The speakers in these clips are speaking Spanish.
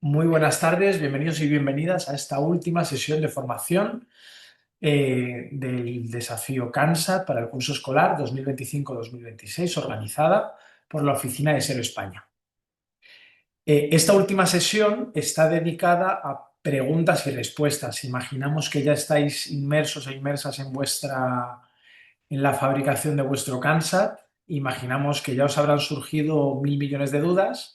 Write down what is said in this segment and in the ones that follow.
Muy buenas tardes, bienvenidos y bienvenidas a esta última sesión de formación del desafío CANSAT para el curso escolar 2025-2026, organizada por la Oficina de SEO España. Esta última sesión está dedicada a preguntas y respuestas. Imaginamos que ya estáis inmersos e inmersas en la fabricación de vuestro CANSAT. Imaginamos que ya os habrán surgido mil millones de dudas.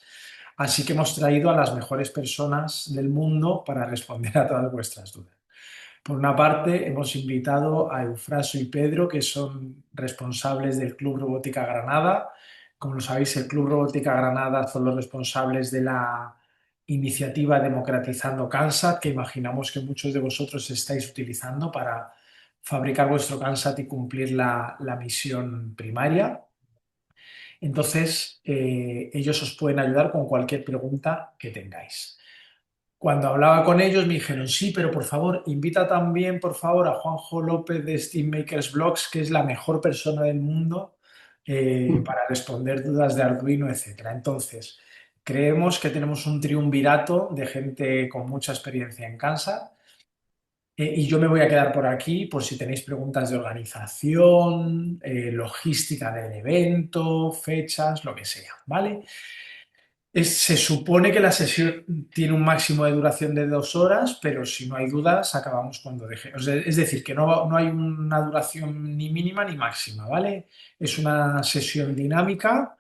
Así que hemos traído a las mejores personas del mundo para responder a todas vuestras dudas. Por una parte, hemos invitado a Eufrasio y Pedro, que son responsables del Club Robótica Granada. Como lo sabéis, el Club Robótica Granada son los responsables de la iniciativa Democratizando CANSAT, que imaginamos que muchos de vosotros estáis utilizando para fabricar vuestro CANSAT y cumplir la misión primaria. Entonces, ellos os pueden ayudar con cualquier pregunta que tengáis. Cuando hablaba con ellos me dijeron, sí, pero por favor, invita también, por favor, a Juanjo López de Steammakers Blogs, que es la mejor persona del mundo para responder dudas de Arduino, etcétera. Entonces, creemos que tenemos un triunvirato de gente con mucha experiencia en Kansas. Y yo me voy a quedar por aquí por si tenéis preguntas de organización, logística del evento, fechas, lo que sea, ¿vale? Se supone que la sesión tiene un máximo de duración de 2 horas, pero si no hay dudas, acabamos cuando deje. Es decir, que no hay una duración ni mínima ni máxima, ¿vale? Es una sesión dinámica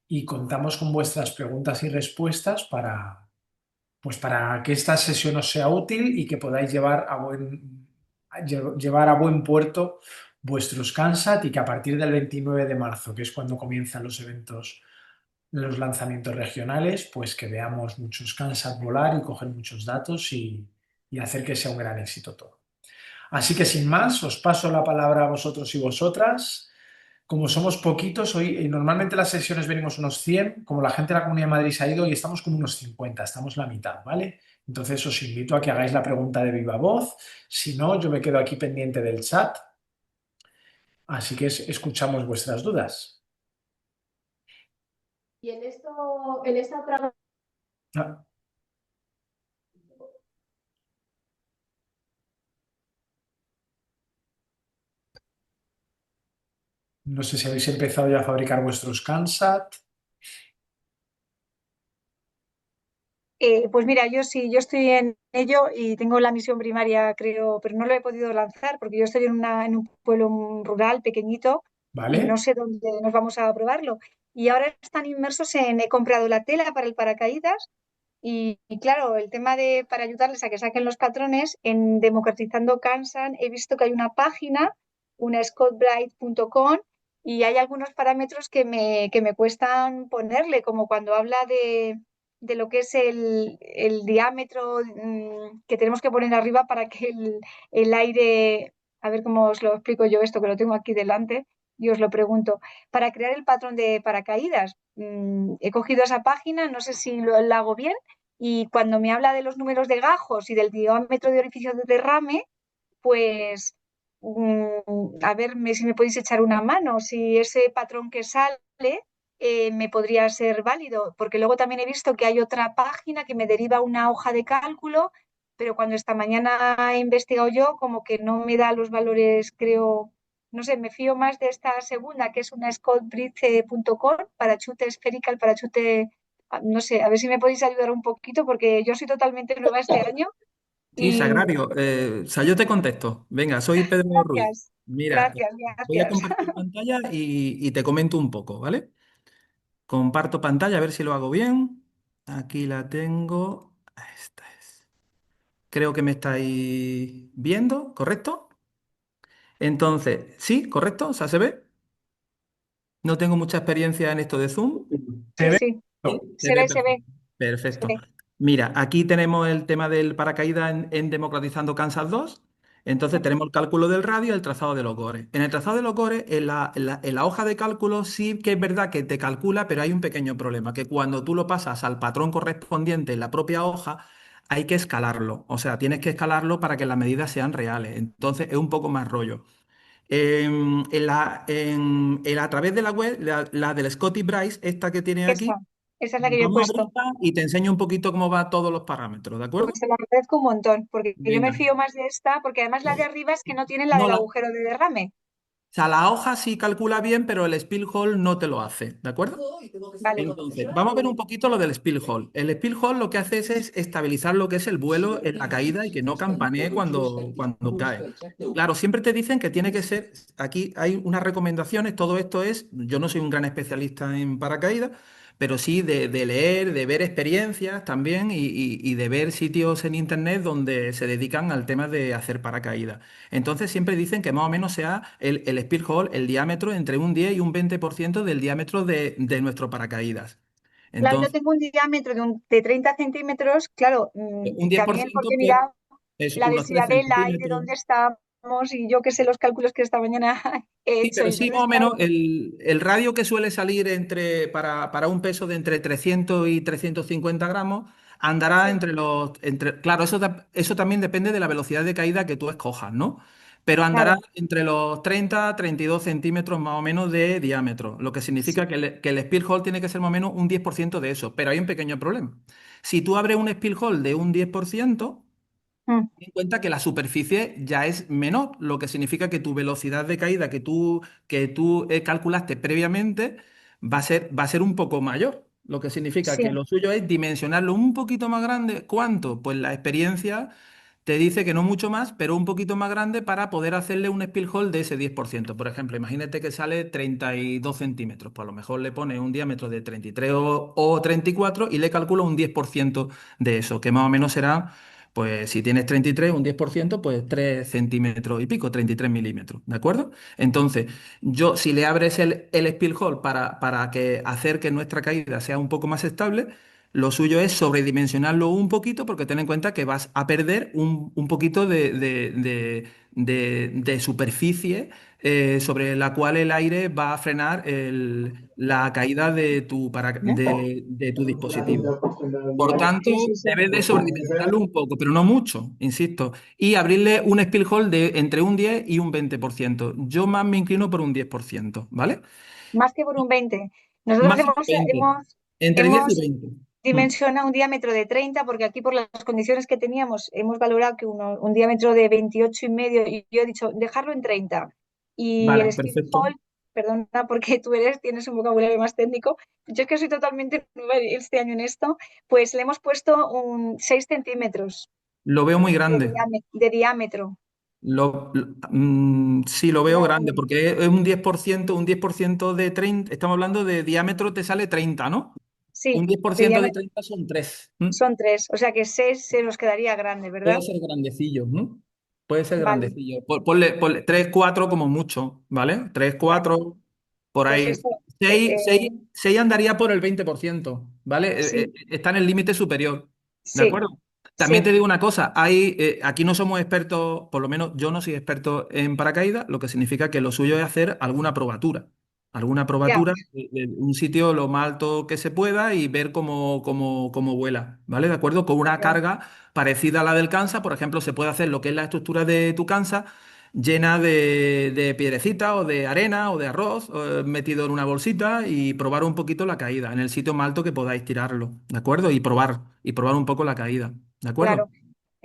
y contamos con vuestras preguntas y respuestas pues para que esta sesión os sea útil y que podáis llevar a buen puerto vuestros CANSAT y que a partir del 29 de marzo, que es cuando comienzan los lanzamientos regionales, pues que veamos muchos CANSAT volar y coger muchos datos y hacer que sea un gran éxito todo. Así que sin más, os paso la palabra a vosotros y vosotras. Como somos poquitos, hoy normalmente las sesiones venimos unos 100, como la gente de la Comunidad de Madrid se ha ido y estamos como unos 50, estamos la mitad, ¿vale? Entonces os invito a que hagáis la pregunta de viva voz, si no, yo me quedo aquí pendiente del chat, así que escuchamos vuestras dudas. Y en esta otra. Ah, no sé si habéis empezado ya a fabricar vuestros CANSAT. Pues mira, yo sí, yo estoy en ello y tengo la misión primaria, creo, pero no lo he podido lanzar porque yo estoy en un pueblo rural pequeñito y no ¿Vale? sé dónde nos vamos a probarlo. Y ahora están inmersos en, he comprado la tela para el paracaídas y claro, el tema de, para ayudarles a que saquen los patrones, en Democratizando Kansan he visto que hay una página, una scottbright.com, y hay algunos parámetros que me cuestan ponerle, como cuando habla de lo que es el diámetro que tenemos que poner arriba para que el aire, a ver cómo os lo explico yo esto, que lo tengo aquí delante, y os lo pregunto, para crear el patrón de paracaídas. He cogido esa página, no sé si lo hago bien, y cuando me habla de los números de gajos y del diámetro de orificio de derrame, pues a ver si me podéis echar una mano, si ese patrón que sale me podría ser válido, porque luego también he visto que hay otra página que me deriva una hoja de cálculo, pero cuando esta mañana he investigado yo, como que no me da los valores, creo, no sé, me fío más de esta segunda, que es una scottbridge.com, parachute esférica, el parachute, no sé, a ver si me podéis ayudar un poquito, porque yo soy totalmente nueva este año Sí, y Sagrario. O sea, yo te contesto. Venga, soy Pedro Ruiz. gracias, Mira, gracias, voy a gracias. compartir pantalla y te comento un poco, ¿vale? Comparto pantalla, a ver si lo hago bien. Aquí la tengo. Esta es. Creo que me estáis viendo, ¿correcto? Entonces, sí, correcto, o sea, ¿se ve? No tengo mucha experiencia en esto de Zoom. ¿Se Sí, ve? sí, Sí, se se ve ve, se perfecto. ve, se Perfecto. ve. Mira, aquí tenemos el tema del paracaídas en Democratizando Kansas 2. Entonces tenemos el cálculo del radio y el trazado de los gores. En el trazado de los gores, en la hoja de cálculo sí que es verdad que te calcula, pero hay un pequeño problema, que cuando tú lo pasas al patrón correspondiente en la propia hoja, hay que escalarlo. O sea, tienes que escalarlo para que las medidas sean reales. Entonces es un poco más rollo. A través de la web, la del Scotty Bryce, esta que tiene Esa, aquí, esa es la que yo he Vamos a puesto. abrirla y te enseño un poquito cómo va todos los parámetros, ¿de Pues acuerdo? te lo agradezco un montón, porque yo me Venga. fío más de esta, porque además la de arriba es que no tiene la No, del o agujero de derrame. sea, la hoja sí calcula bien, pero el spill hole no te lo hace, ¿de acuerdo? Vale. Entonces, vamos a ver un poquito lo del spill hole. El spill hole lo que hace es estabilizar lo que es el vuelo en la caída y que no campanee cuando cae. Claro, siempre te dicen que tiene que ser, aquí hay unas recomendaciones, todo esto es, yo no soy un gran especialista en paracaídas, pero sí de leer, de ver experiencias también y de ver sitios en internet donde se dedican al tema de hacer paracaídas. Entonces siempre dicen que más o menos sea el spear hole, el diámetro entre un 10 y un 20% del diámetro de nuestro paracaídas. Claro, yo Entonces, tengo un diámetro de 30 centímetros, claro, un diez por también ciento porque he pues mirado es la unos 3 desviadela y de centímetros. dónde estamos y yo que sé los cálculos que esta mañana he Sí, hecho. pero Y sí, más entonces, o menos claro, el radio que suele salir para un peso de entre 300 y 350 gramos andará sí, entre claro, eso también depende de la velocidad de caída que tú escojas, ¿no? Pero andará claro, entre los 30 32 centímetros más o menos de diámetro, lo que sí, significa que el spear hole tiene que ser más o menos un 10% de eso. Pero hay un pequeño problema. Si tú abres un spear hole de un 10%, mm, ten en cuenta que la superficie ya es menor, lo que significa que tu velocidad de caída que tú calculaste previamente va a ser un poco mayor. Lo que significa sí, que lo suyo es dimensionarlo un poquito más grande. ¿Cuánto? Pues la experiencia te dice que no mucho más, pero un poquito más grande para poder hacerle un spill hole de ese 10%. Por ejemplo, imagínate que sale 32 centímetros, pues a lo mejor le pones un diámetro de 33 o 34 y le calcula un 10% de eso, que más o menos será, pues si tienes 33, un 10%, pues 3 centímetros y pico, 33 milímetros, ¿de acuerdo? Entonces, si le abres el spill hole para hacer que nuestra caída sea un poco más estable, lo suyo es sobredimensionarlo un poquito porque ten en cuenta que vas a perder un poquito de superficie sobre la cual el aire va a frenar la caída de tu dispositivo. Por tanto, sí, sí, sí. debes de sobredimensionarlo un poco, pero no mucho, insisto, y abrirle un spill hole de entre un 10 y un 20%. Yo más me inclino por un 10%, ¿vale? Más que por un 20. Nosotros Más que un 20, entre 10 y hemos 20. Mm. dimensionado un diámetro de 30 porque aquí por las condiciones que teníamos hemos valorado que un diámetro de 28 y medio y yo he dicho dejarlo en 30. Y el Vale, speed perfecto. hold, perdona porque tienes un vocabulario más técnico, yo es que soy totalmente nueva este año en esto, pues le hemos puesto un 6 centímetros Lo veo muy de, grande. de diámetro. Sí, lo veo grande, Vale. porque es un 10% de 30. Estamos hablando de diámetro, te sale 30, ¿no? Un Sí, diez por de ciento de diámetro 30 son 3. son 3, o sea que 6 se nos quedaría grande, Puede ¿verdad? ser grandecillo, ¿no? Puede ser Vale, grandecillo. Ponle 3, 4 como mucho, ¿vale? 3, vale. 4 por Pues ahí. esto, Seis, eh, 6, 6 andaría por el 20%, ¿vale? sí, Está en el límite superior, ¿de sí, acuerdo? También sí, te digo una cosa, aquí no somos expertos, por lo menos yo no soy experto en paracaídas, lo que significa que lo suyo es hacer alguna ya, probatura de un sitio lo más alto que se pueda y ver cómo vuela, ¿vale? ¿De acuerdo? Con una vale, carga parecida a la del Kansa, por ejemplo, se puede hacer lo que es la estructura de tu Kansa llena de piedrecitas o de arena o de arroz metido en una bolsita y probar un poquito la caída en el sitio más alto que podáis tirarlo, ¿de acuerdo? Y probar un poco la caída, ¿de acuerdo? claro.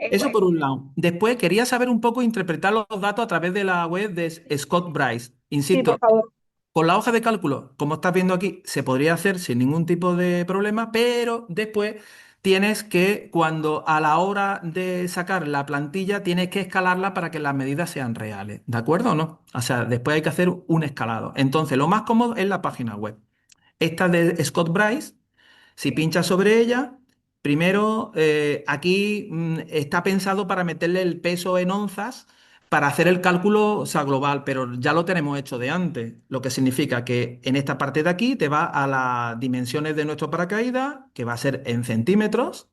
Eso por un lado. Después quería saber un poco interpretar los datos a través de la web de Scott Bryce. Sí, por Insisto, favor. con la hoja de cálculo, como estás viendo aquí, se podría hacer sin ningún tipo de problema, pero después tienes que, cuando a la hora de sacar la plantilla, tienes que escalarla para que las medidas sean reales. ¿De acuerdo o no? O sea, después hay que hacer un escalado. Entonces, lo más cómodo es la página web. Esta de Scott Bryce. Si Sí. pinchas sobre ella, primero aquí está pensado para meterle el peso en onzas para hacer el cálculo, o sea, global, pero ya lo tenemos hecho de antes, lo que significa que en esta parte de aquí te va a las dimensiones de nuestro paracaídas, que va a ser en centímetros,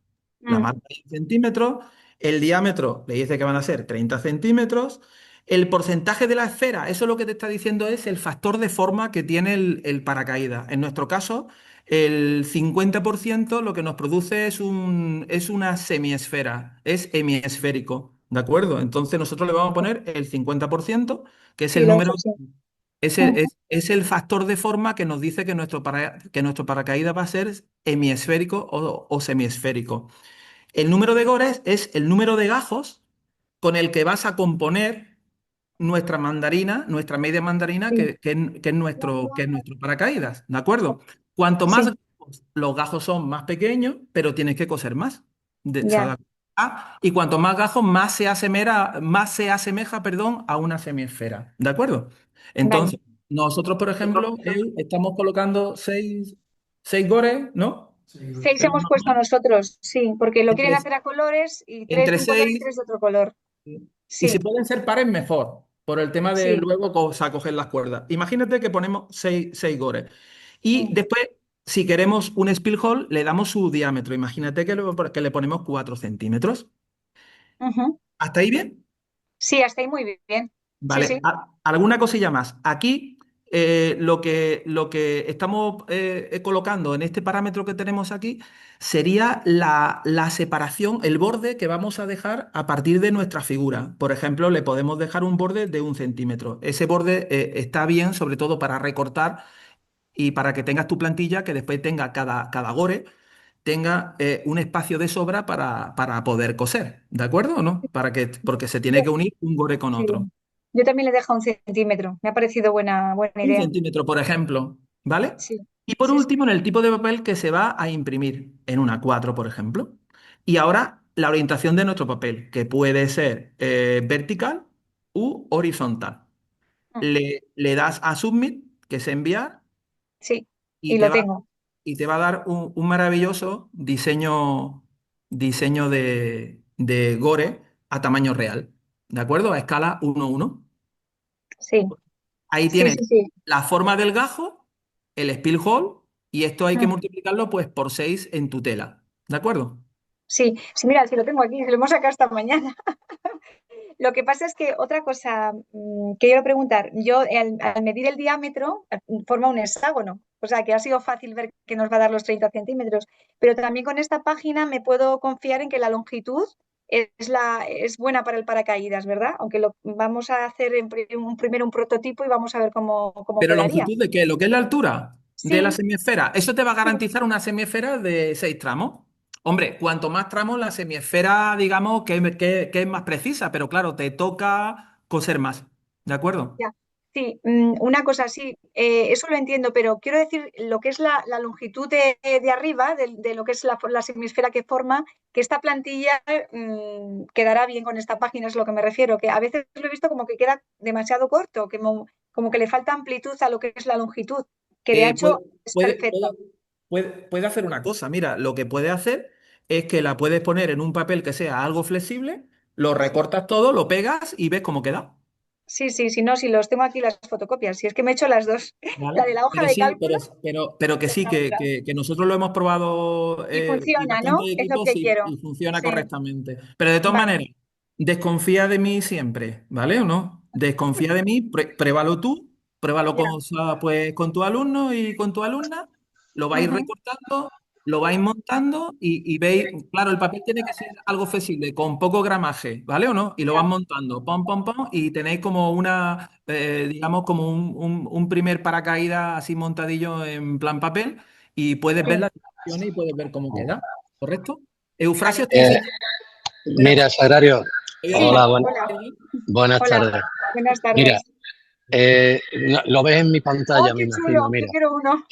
la Mm, marca en centímetros, el diámetro le dice que van a ser 30 centímetros, el porcentaje de la esfera, eso lo que te está diciendo es el factor de forma que tiene el paracaídas. En nuestro caso, el 50% lo que nos produce es una semiesfera, es hemisférico, ¿de acuerdo? Entonces nosotros le vamos a poner el 50%, que es sí, el lo he número, hecho, sí. Ujú. Es el factor de forma que nos dice que que nuestro paracaídas va a ser hemisférico o semiesférico. El número de gores es el número de gajos con el que vas a componer nuestra mandarina, nuestra media mandarina, Sí, que es nuestro paracaídas, ¿de acuerdo? Cuanto más sí, gajos, los gajos son más pequeños, pero tienes que coser más. ¿Se ya, da cuenta? Y cuanto más gajos, más se asemeja, perdón, a una semiesfera, ¿de acuerdo? vale. Entonces, nosotros, por ejemplo, estamos colocando seis gores, ¿no? 6 Seis hemos puesto nosotros, sí, porque lo quieren entre, hacer a colores y 3 entre de un color y seis. 3 de otro color. Y si Sí, pueden ser pares, mejor, por el tema de sí. luego coger las cuerdas. Imagínate que ponemos seis gores. Y Mm, después, si queremos un spill hole, le damos su diámetro. Imagínate que le ponemos 4 centímetros. ujú. ¿Hasta ahí bien? Sí, hasta ahí muy bien. Sí, Vale. sí. Alguna cosilla más. Aquí lo que estamos colocando en este parámetro que tenemos aquí sería la separación, el borde que vamos a dejar a partir de nuestra figura. Por ejemplo, le podemos dejar un borde de 1 centímetro. Ese borde está bien, sobre todo para recortar y para que tengas tu plantilla, que después tenga cada gore, tenga un espacio de sobra para poder coser. ¿De acuerdo o no? Porque se tiene Yo, que unir un gore con sí. otro. Yo también le he dejado 1 centímetro. Me ha parecido buena Un idea. centímetro, por ejemplo, ¿vale? Sí, Y por sí, sí. último, en el tipo de papel que se va a imprimir, en una 4 por ejemplo. Y ahora la orientación de nuestro papel, que puede ser vertical u horizontal. Mm, Le das a Submit, que es enviar, sí, y y te lo va, tengo. y te va a dar un maravilloso diseño de Gore a tamaño real, ¿de acuerdo? A escala 1:1. Sí, Ahí sí, tienes sí, sí. la forma del gajo, el spill hole, y esto hay que Mm, multiplicarlo pues por 6 en tu tela. ¿De acuerdo? sí, sí, mira, si lo tengo aquí, se lo hemos sacado esta mañana. Lo que pasa es que otra cosa que quiero preguntar, yo al medir el diámetro forma un hexágono, o sea que ha sido fácil ver que nos va a dar los 30 centímetros, pero también con esta página me puedo confiar en que la longitud es buena para el paracaídas, ¿verdad? Aunque lo vamos a hacer primero un prototipo y vamos a ver cómo Pero quedaría. longitud de qué, lo que es la altura de la Sí, semiesfera, eso te va a sí, garantizar una semiesfera de 6 tramos. Hombre, cuanto más tramos, la semiesfera, digamos, que es más precisa, pero claro, te toca coser más. ¿De acuerdo? ya. Sí, una cosa, sí, eso lo entiendo, pero quiero decir lo que es la longitud de arriba, de lo que es la semisfera que forma, que esta plantilla quedará bien con esta página, es lo que me refiero, que a veces lo he visto como que queda demasiado corto, como que le falta amplitud a lo que es la longitud, que de Eh, puede, ancho es puede, perfecto. puede, puede hacer una cosa. Mira, lo que puede hacer es que la puedes poner en un papel que sea algo flexible, lo Sí, recortas todo, lo pegas y ves cómo queda. sí, sí, si no, si los tengo aquí las fotocopias, si es que me he hecho las dos, ¿Vale? la de la hoja Pero de sí, cálculo pero que y sí, la otra. que nosotros lo hemos probado Y y funciona, bastantes ¿no? Es lo equipos que quiero. y funciona Sí, correctamente. Pero de todas vale. maneras, desconfía de mí siempre, ¿vale o no? Desconfía de mí, pruébalo tú, pruébalo Ya. pues, con tu alumno y con tu alumna, lo vais Ujú, recortando, lo vais montando y veis, claro, el papel tiene que ser algo flexible, con poco gramaje, ¿vale o no? Y lo vas ya, montando, pom, pom, pom, y tenéis como digamos, como un primer paracaídas así montadillo en plan papel, y puedes ver sí, las dimensiones y puedes ver cómo queda, ¿correcto? Eufrasio, vale. ¿estás ahí? Mira, Sagrario, ¿Estoy Sí, hola, ahí? hola, buenas hola, tardes. buenas Mira, tardes. lo ves en mi ¡Oh, pantalla, me qué imagino. chulo! Yo Mira, quiero uno.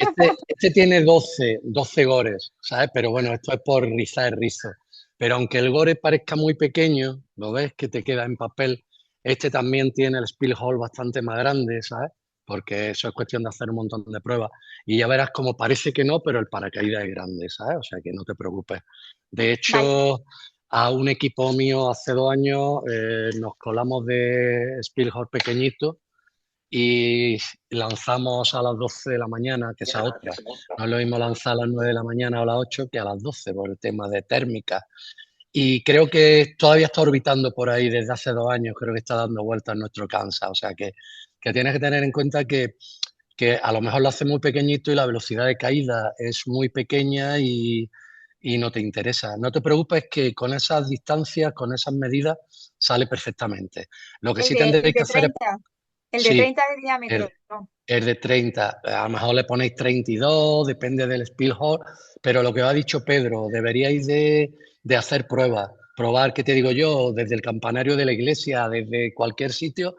este tiene doce gores, ¿sabes? Pero bueno, esto es por rizar el rizo. Pero aunque el gore parezca muy pequeño, lo ves que te queda en papel, este también tiene el spill hole bastante más grande, ¿sabes? Porque eso es cuestión de hacer un montón de pruebas. Y ya verás como parece que no, pero el paracaídas es grande, ¿sabes? O sea que no te preocupes. De Vale, hecho, a un equipo mío hace 2 años nos colamos de spill hole pequeñito y lanzamos a las 12 de la mañana, que esa otra. No es lo mismo lanzar a las 9 de la mañana o a las 8 que a las 12 por el tema de térmica. Y creo que todavía está orbitando por ahí desde hace 2 años, creo que está dando vueltas en nuestro Kansas. O sea que tienes que tener en cuenta que a lo mejor lo hace muy pequeñito y la velocidad de caída es muy pequeña y no te interesa. No te preocupes que con esas distancias, con esas medidas, sale perfectamente. Lo que el sí de, el tendréis que de hacer es 30. El de Sí, 30 de el, diámetro, ¿no? el de 30. A lo mejor le ponéis 32, depende del Spielhorn, pero lo que ha dicho Pedro, deberíais de hacer pruebas. Probar, ¿qué te digo yo? Desde el campanario de la iglesia, desde cualquier sitio,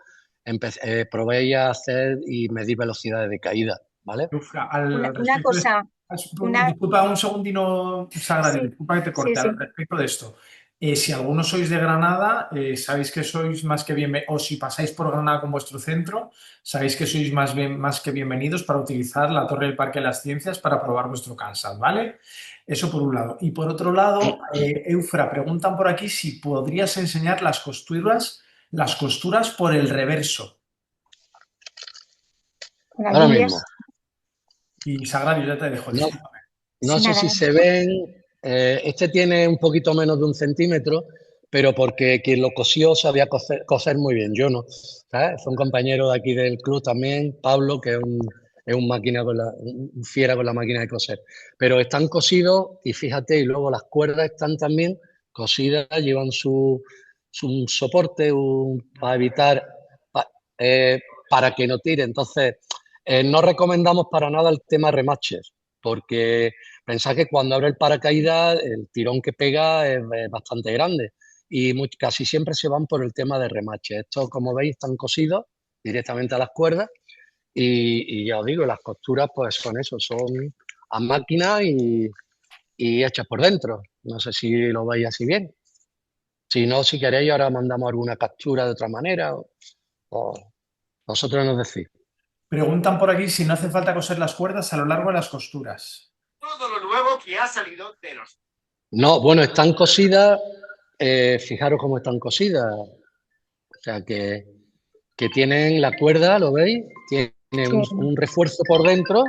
probéis a hacer y medir velocidades de caída, ¿vale? Uf, Una, al una respecto de, cosa, una, disculpa un segundino, Sagrario, sí, disculpa que te sí, corte. Al sí. respecto de esto, si algunos sois de Granada, sabéis que sois más que bienvenidos, o si pasáis por Granada con vuestro centro, sabéis que sois más que bienvenidos para utilizar la Torre del Parque de las Ciencias para probar vuestro Kansas, ¿vale? Eso por un lado. Y por otro lado, Eufra, preguntan por aquí si podrías enseñar las costuras por el reverso. Con las Ahora mismo. líneas, Y Sagrario, ya te dejo, No, disculpa. no sí, sé nada, si nada. se ven, este tiene un poquito menos de 1 centímetro, pero porque quien lo cosió sabía coser muy bien, yo no. ¿Sabes? Fue un compañero de aquí del club también, Pablo, que es un máquina un fiera con la máquina de coser. Pero están cosidos y fíjate, y luego las cuerdas están también cosidas, llevan su soporte para evitar, pa- eh, para que no tire. Entonces, no recomendamos para nada el tema remaches, porque pensad que cuando abre el paracaídas, el tirón que pega es bastante grande y casi siempre se van por el tema de remache. Estos, como veis, están cosidos directamente a las cuerdas y ya os digo, las costuras pues son eso, son a máquina y hechas por dentro. No sé si lo veis así bien. Si no, si queréis, ahora mandamos alguna captura de otra manera o vosotros nos decís. Preguntan por aquí si no hace falta coser las cuerdas a lo largo de las costuras. Todo lo nuevo que ha salido de los... No, bueno, están cosidas, fijaros cómo están cosidas. O sea, que tienen la cuerda, ¿lo veis? Tiene Sí. un refuerzo por dentro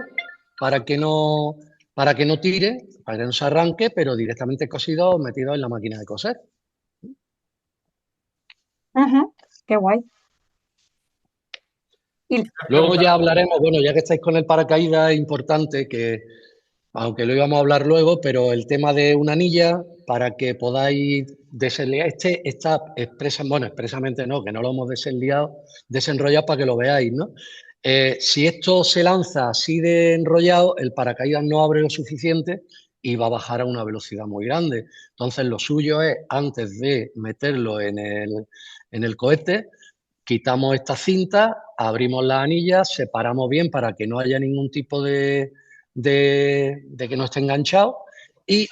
para que no, para que no tire, para que no se arranque, pero directamente cosido, metido en la máquina de coser. Ujú, qué guay. Y Luego ya hablaremos, bueno, ya que estáis con el paracaídas, es importante que, aunque lo íbamos a hablar luego, pero el tema de una anilla para que podáis desenliar. Está bueno, expresamente no, que no lo hemos desenrollado para que lo veáis, ¿no? Si esto se lanza así de enrollado, el paracaídas no abre lo suficiente y va a bajar a una velocidad muy grande. Entonces, lo suyo es, antes de meterlo en el cohete, quitamos esta cinta, abrimos las anillas, separamos bien para que no haya ningún tipo de que no esté enganchado y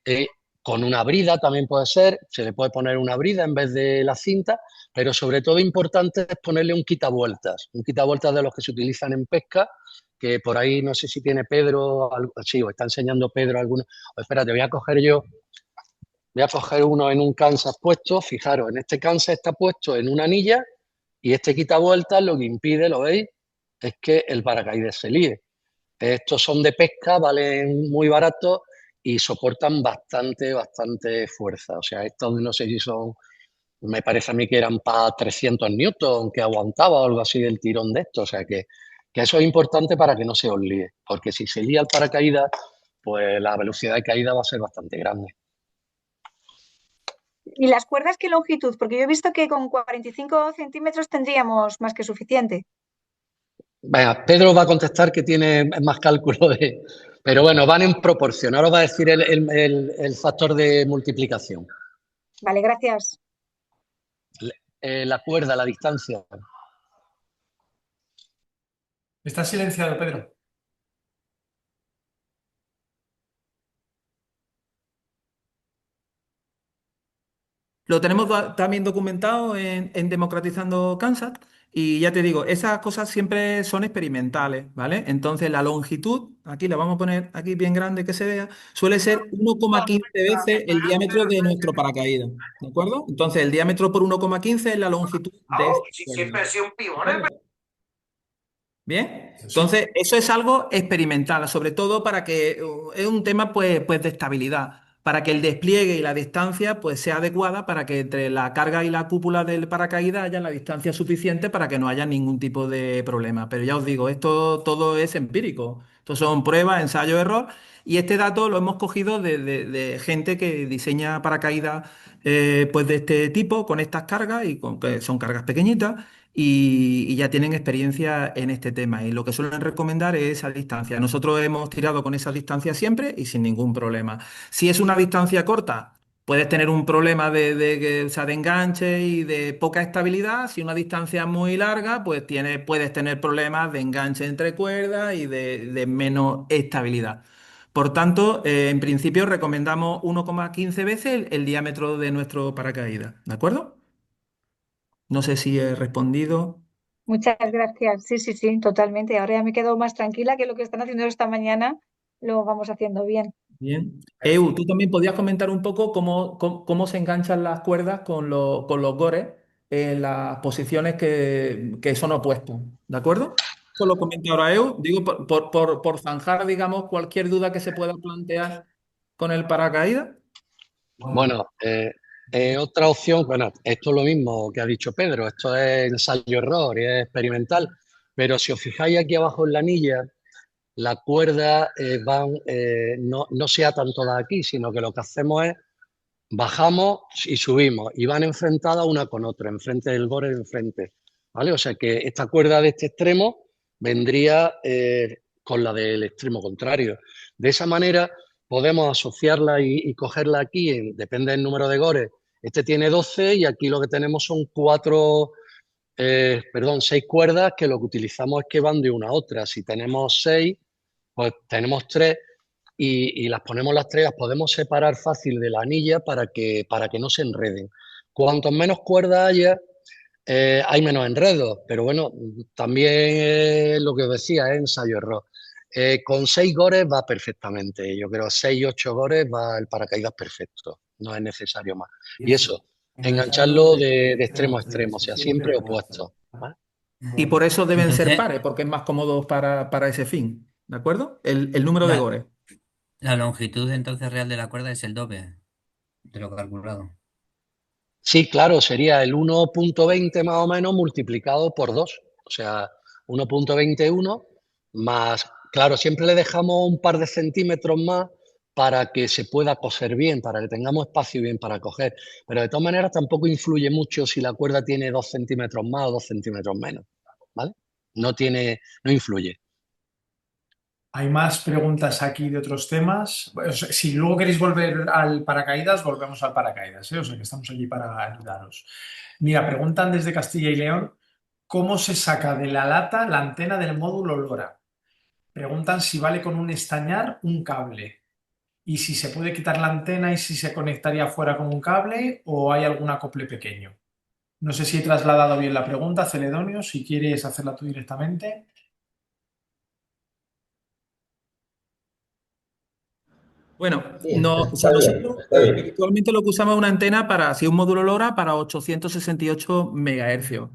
eh, con una brida también puede ser, se le puede poner una brida en vez de la cinta, pero sobre todo importante es ponerle un quitavueltas de los que se utilizan en pesca, que por ahí no sé si tiene Pedro, sí, o está enseñando Pedro alguno. O espérate, voy a coger uno en un Kansas puesto, fijaros, en este Kansas está puesto en una anilla y este quitavueltas lo que impide, ¿lo veis? Es que el paracaídas se líe. Estos son de pesca, valen muy baratos y soportan bastante fuerza. O sea, estos no sé si son, me parece a mí que eran para 300 newton, que aguantaba o algo así el tirón de esto. O sea, que eso es importante para que no se os líe, porque si se lía el paracaídas, pues la velocidad de caída va a ser bastante grande. ¿Y las cuerdas qué longitud? Porque yo he visto que con 45 centímetros tendríamos más que suficiente. Venga, Pedro va a contestar que tiene más cálculo de... Pero bueno, van en proporción. Ahora va a decir el factor de multiplicación. Vale, gracias. La cuerda, la distancia. ¿Estás silenciado, Pedro? Lo tenemos también documentado en Democratizando Kansas y ya te digo, esas cosas siempre son experimentales, ¿vale? Entonces la longitud, aquí la vamos a poner aquí bien grande que se vea, suele ser 1,15 veces el diámetro de nuestro paracaídas, ¿de acuerdo? Entonces el diámetro por 1,15 es la longitud de Oh, esta si cuerda, siempre he sido un pibón, ¿de ¿eh? acuerdo? Bien, Sí. entonces eso es algo experimental, sobre todo para que es un tema pues de estabilidad, para que el despliegue y la distancia pues sea adecuada para que entre la carga y la cúpula del paracaídas haya la distancia suficiente para que no haya ningún tipo de problema. Pero ya os digo, esto todo es empírico. Estos son pruebas, ensayo, error. Y este dato lo hemos cogido de gente que diseña paracaídas pues de este tipo, con estas cargas, que son cargas pequeñitas, y ya tienen experiencia en este tema. Y lo que suelen recomendar es esa distancia. Nosotros hemos tirado con esa distancia siempre y sin ningún problema. Si es una distancia corta, puedes tener un problema o sea, de enganche y de poca estabilidad. Si una distancia muy larga, pues puedes tener problemas de enganche entre cuerdas y de menos estabilidad. Por tanto, en principio recomendamos 1,15 veces el diámetro de nuestro paracaídas. ¿De acuerdo? No sé si he respondido. Muchas gracias. Sí, sí, sí, totalmente. Ahora ya me quedo más tranquila que lo que están haciendo esta mañana lo vamos haciendo bien. Bien. Tú también podías comentar un poco cómo se enganchan las cuerdas con los gores en las posiciones que son opuestas. ¿De acuerdo? Eso lo comenta ahora Eu. Digo, por zanjar, digamos, cualquier duda que se pueda plantear con el paracaídas. Bueno, otra opción, bueno, esto es lo mismo que ha dicho Pedro, esto es ensayo-error y es experimental, pero si os fijáis aquí abajo en la anilla, la cuerda no se atan todas aquí, sino que lo que hacemos es bajamos y subimos y van enfrentadas una con otra, enfrente del gore de enfrente, ¿vale? O sea que esta cuerda de este extremo vendría con la del extremo contrario. De esa manera podemos asociarla y cogerla aquí, depende del número de gores. Este tiene 12 y aquí lo que tenemos son seis cuerdas que lo que utilizamos es que van de una a otra. Si tenemos 6, pues tenemos 3 y las ponemos las tres, las podemos separar fácil de la anilla para que no se enreden. Cuanto menos cuerda haya, hay menos enredos, pero bueno, también lo que os decía es ensayo-error. Con 6 gores va perfectamente, yo creo 6, 8 gores va el paracaídas perfecto, no es necesario más. Y eso, engancharlo de extremo a extremo, o sea, siempre opuesto, ¿vale? Y por eso deben ser Entonces, pares, porque es más cómodo para ese fin. ¿De acuerdo? El número de la, gores. la longitud entonces real de la cuerda es el doble de lo calculado. Sí, claro, sería el 1,20 más o menos multiplicado por 2. O sea, 1,21 más, claro, siempre le dejamos un par de centímetros más para que se pueda coger bien, para que tengamos espacio bien para coger. Pero de todas maneras tampoco influye mucho si la cuerda tiene 2 centímetros más o 2 centímetros menos, ¿vale? No influye. Hay más preguntas aquí de otros temas. Bueno, si luego queréis volver al paracaídas, volvemos al paracaídas, ¿eh? O sea que estamos aquí para ayudaros. Mira, preguntan desde Castilla y León, ¿cómo se saca de la lata la antena del módulo LoRa? Preguntan si vale con un estañar un cable y si se puede quitar la antena y si se conectaría fuera con un cable o hay algún acople pequeño. No sé si he trasladado bien la pregunta, Celedonio, si quieres hacerla tú directamente. Bueno, Sí, no, o sea, está bien, nosotros está bien. actualmente lo que usamos es una antena para, si un módulo LoRa, para 868 megahercios,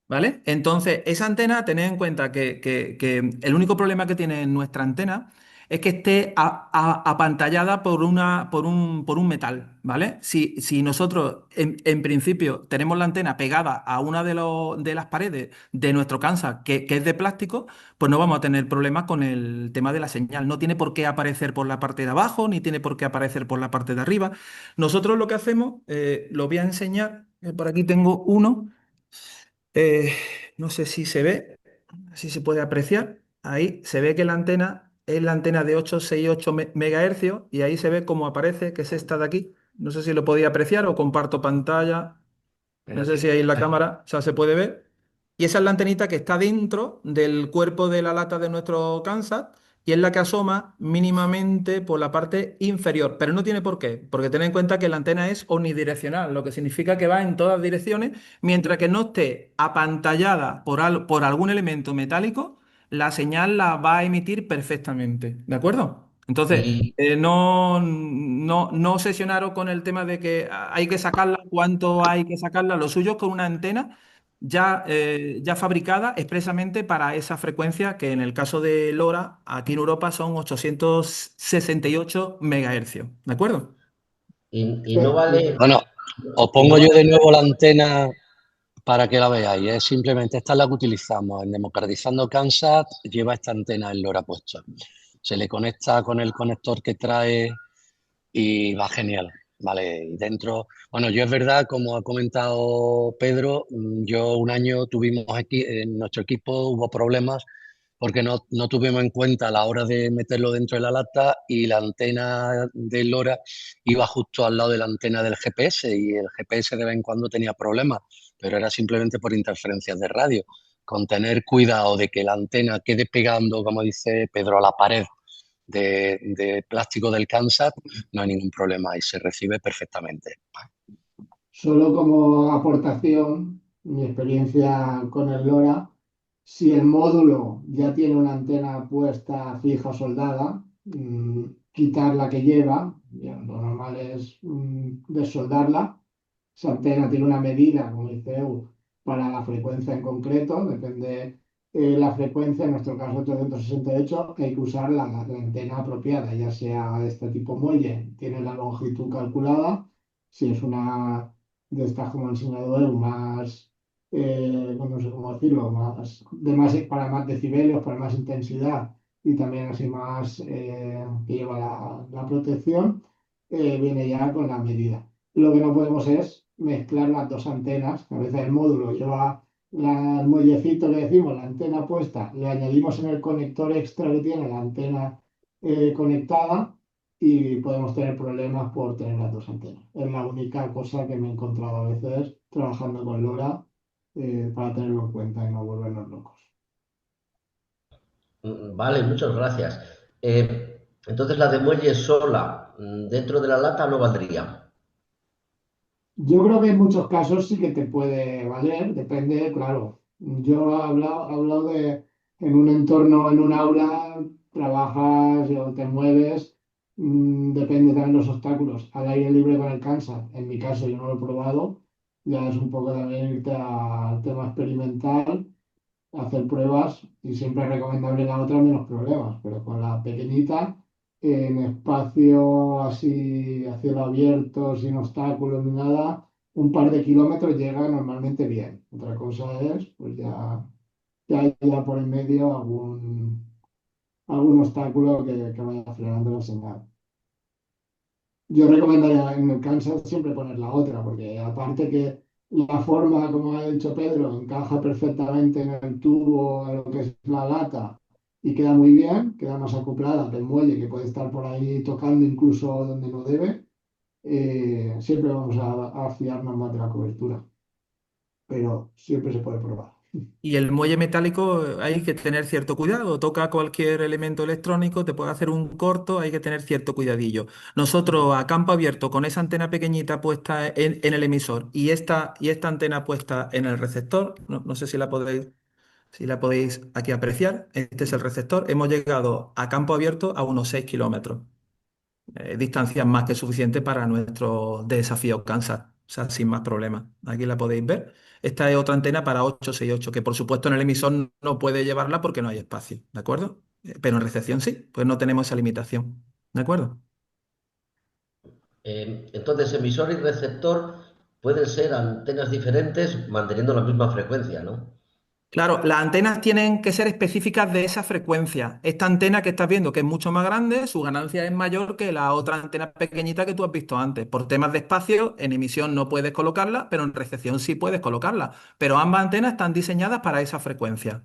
¿vale? Entonces, esa antena, tened en cuenta que el único problema que tiene nuestra antena es que esté apantallada por un metal, ¿vale? Si nosotros, en principio, tenemos la antena pegada a una de las paredes de nuestro Kansas, que es de plástico, pues no vamos a tener problemas con el tema de la señal. No tiene por qué aparecer por la parte de abajo, ni tiene por qué aparecer por la parte de arriba. Nosotros lo que hacemos, lo voy a enseñar, por aquí tengo uno, eh, no sé si se ve, si se puede apreciar. Ahí se ve que la antena es la antena de 868 megahercios y ahí se ve cómo aparece, que es esta de aquí. No sé si lo podía apreciar o comparto pantalla. No sé si ahí en la cámara, o sea, se puede ver. Y esa es la antenita que está dentro del cuerpo de la lata de nuestro Kansas y es la que asoma mínimamente por la parte inferior. Pero no tiene por qué, porque ten en cuenta que la antena es omnidireccional, lo que significa que va en todas direcciones, mientras que no esté apantallada por algún elemento metálico, la señal la va a emitir perfectamente. ¿De acuerdo? Entonces, Y, no obsesionaros con el tema de que hay que sacarla, cuánto hay que sacarla. Lo suyo es con una antena ya fabricada expresamente para esa frecuencia, que en el caso de LoRa, aquí en Europa son 868 megahercios. ¿De acuerdo? Y no vale. Bueno, os pongo yo de nuevo la antena Para que la veáis, es simplemente esta es la que utilizamos en Democratizando Kansas, lleva esta antena en LoRa puesta. Se le conecta con el conector que trae y va genial, ¿vale? Y dentro, bueno, yo es verdad, como ha comentado Pedro, yo un año tuvimos aquí, en nuestro equipo hubo problemas porque no tuvimos en cuenta a la hora de meterlo dentro de la lata y la antena de LoRa iba justo al lado de la antena del GPS y el GPS de vez en cuando tenía problemas, pero era simplemente por interferencias de radio. Con tener cuidado de que la antena quede pegando, como dice Pedro, a la pared de plástico del Kansas, no hay ningún problema y se recibe perfectamente. Solo como aportación, mi experiencia con el LoRa, si el módulo ya tiene una antena puesta fija soldada, quitar la que lleva, bien, lo normal es desoldarla. Esa antena tiene una medida, como dice EU, para la frecuencia en concreto, depende la frecuencia, en nuestro caso 368, hay que usar la antena apropiada, ya sea de este tipo muelle, tiene la longitud calculada, si es una de estas como ha enseñado EU, más, no sé cómo decirlo, para más decibelios, para más intensidad y también así más que lleva la protección, viene ya con la medida. Lo que no podemos es mezclar las dos antenas. A veces el módulo lleva el muellecito que decimos, la antena puesta, le añadimos en el conector extra que tiene la antena conectada y podemos tener problemas por tener las dos antenas. Es la única cosa que me he encontrado a veces trabajando con LoRa para tenerlo en cuenta y no volvernos locos. Vale, muchas gracias. Entonces la de muelle sola dentro de la lata no valdría. Yo creo que en muchos casos sí que te puede valer, depende, claro. Yo he hablado de en un entorno, en un aula, trabajas o te mueves, depende también de los obstáculos. Al aire libre con el Kansas, en mi caso yo no lo he probado, ya es un poco también irte al tema experimental, hacer pruebas y siempre es recomendable la otra menos problemas, pero con la pequeñita en espacio así a cielo abierto, sin obstáculos ni nada, un par de kilómetros llega normalmente bien. Otra cosa es, pues ya, que haya por en medio algún obstáculo que vaya frenando la señal. Yo recomendaría en el Kansas siempre poner la otra, porque aparte que la forma, como ha dicho Pedro, encaja perfectamente en el tubo, a lo que es la lata, y queda muy bien, queda más acoplada que el muelle, que puede estar por ahí tocando incluso donde no debe, siempre vamos a fiarnos más de la cobertura, pero siempre se puede probar. Y el muelle metálico hay que tener cierto cuidado. Toca cualquier elemento electrónico, te puede hacer un corto, hay que tener cierto cuidadillo. Nosotros a campo abierto con esa antena pequeñita puesta en el emisor y esta antena puesta en el receptor, no sé si la podéis aquí apreciar. Este es el receptor. Hemos llegado a campo abierto a unos 6 kilómetros. Distancia más que suficiente para nuestro desafío Kansas, o sea, sin más problemas. Aquí la podéis ver. Esta es otra antena para 868, que por supuesto en el emisor no puede llevarla porque no hay espacio, ¿de acuerdo? Pero en recepción sí, pues no tenemos esa limitación, ¿de acuerdo? Entonces emisor y receptor pueden ser antenas diferentes manteniendo la misma frecuencia, ¿no? Claro, las antenas tienen que ser específicas de esa frecuencia. Esta antena que estás viendo, que es mucho más grande, su ganancia es mayor que la otra antena pequeñita que tú has visto antes. Por temas de espacio, en emisión no puedes colocarla, pero en recepción sí puedes colocarla. Pero ambas antenas están diseñadas para esa frecuencia.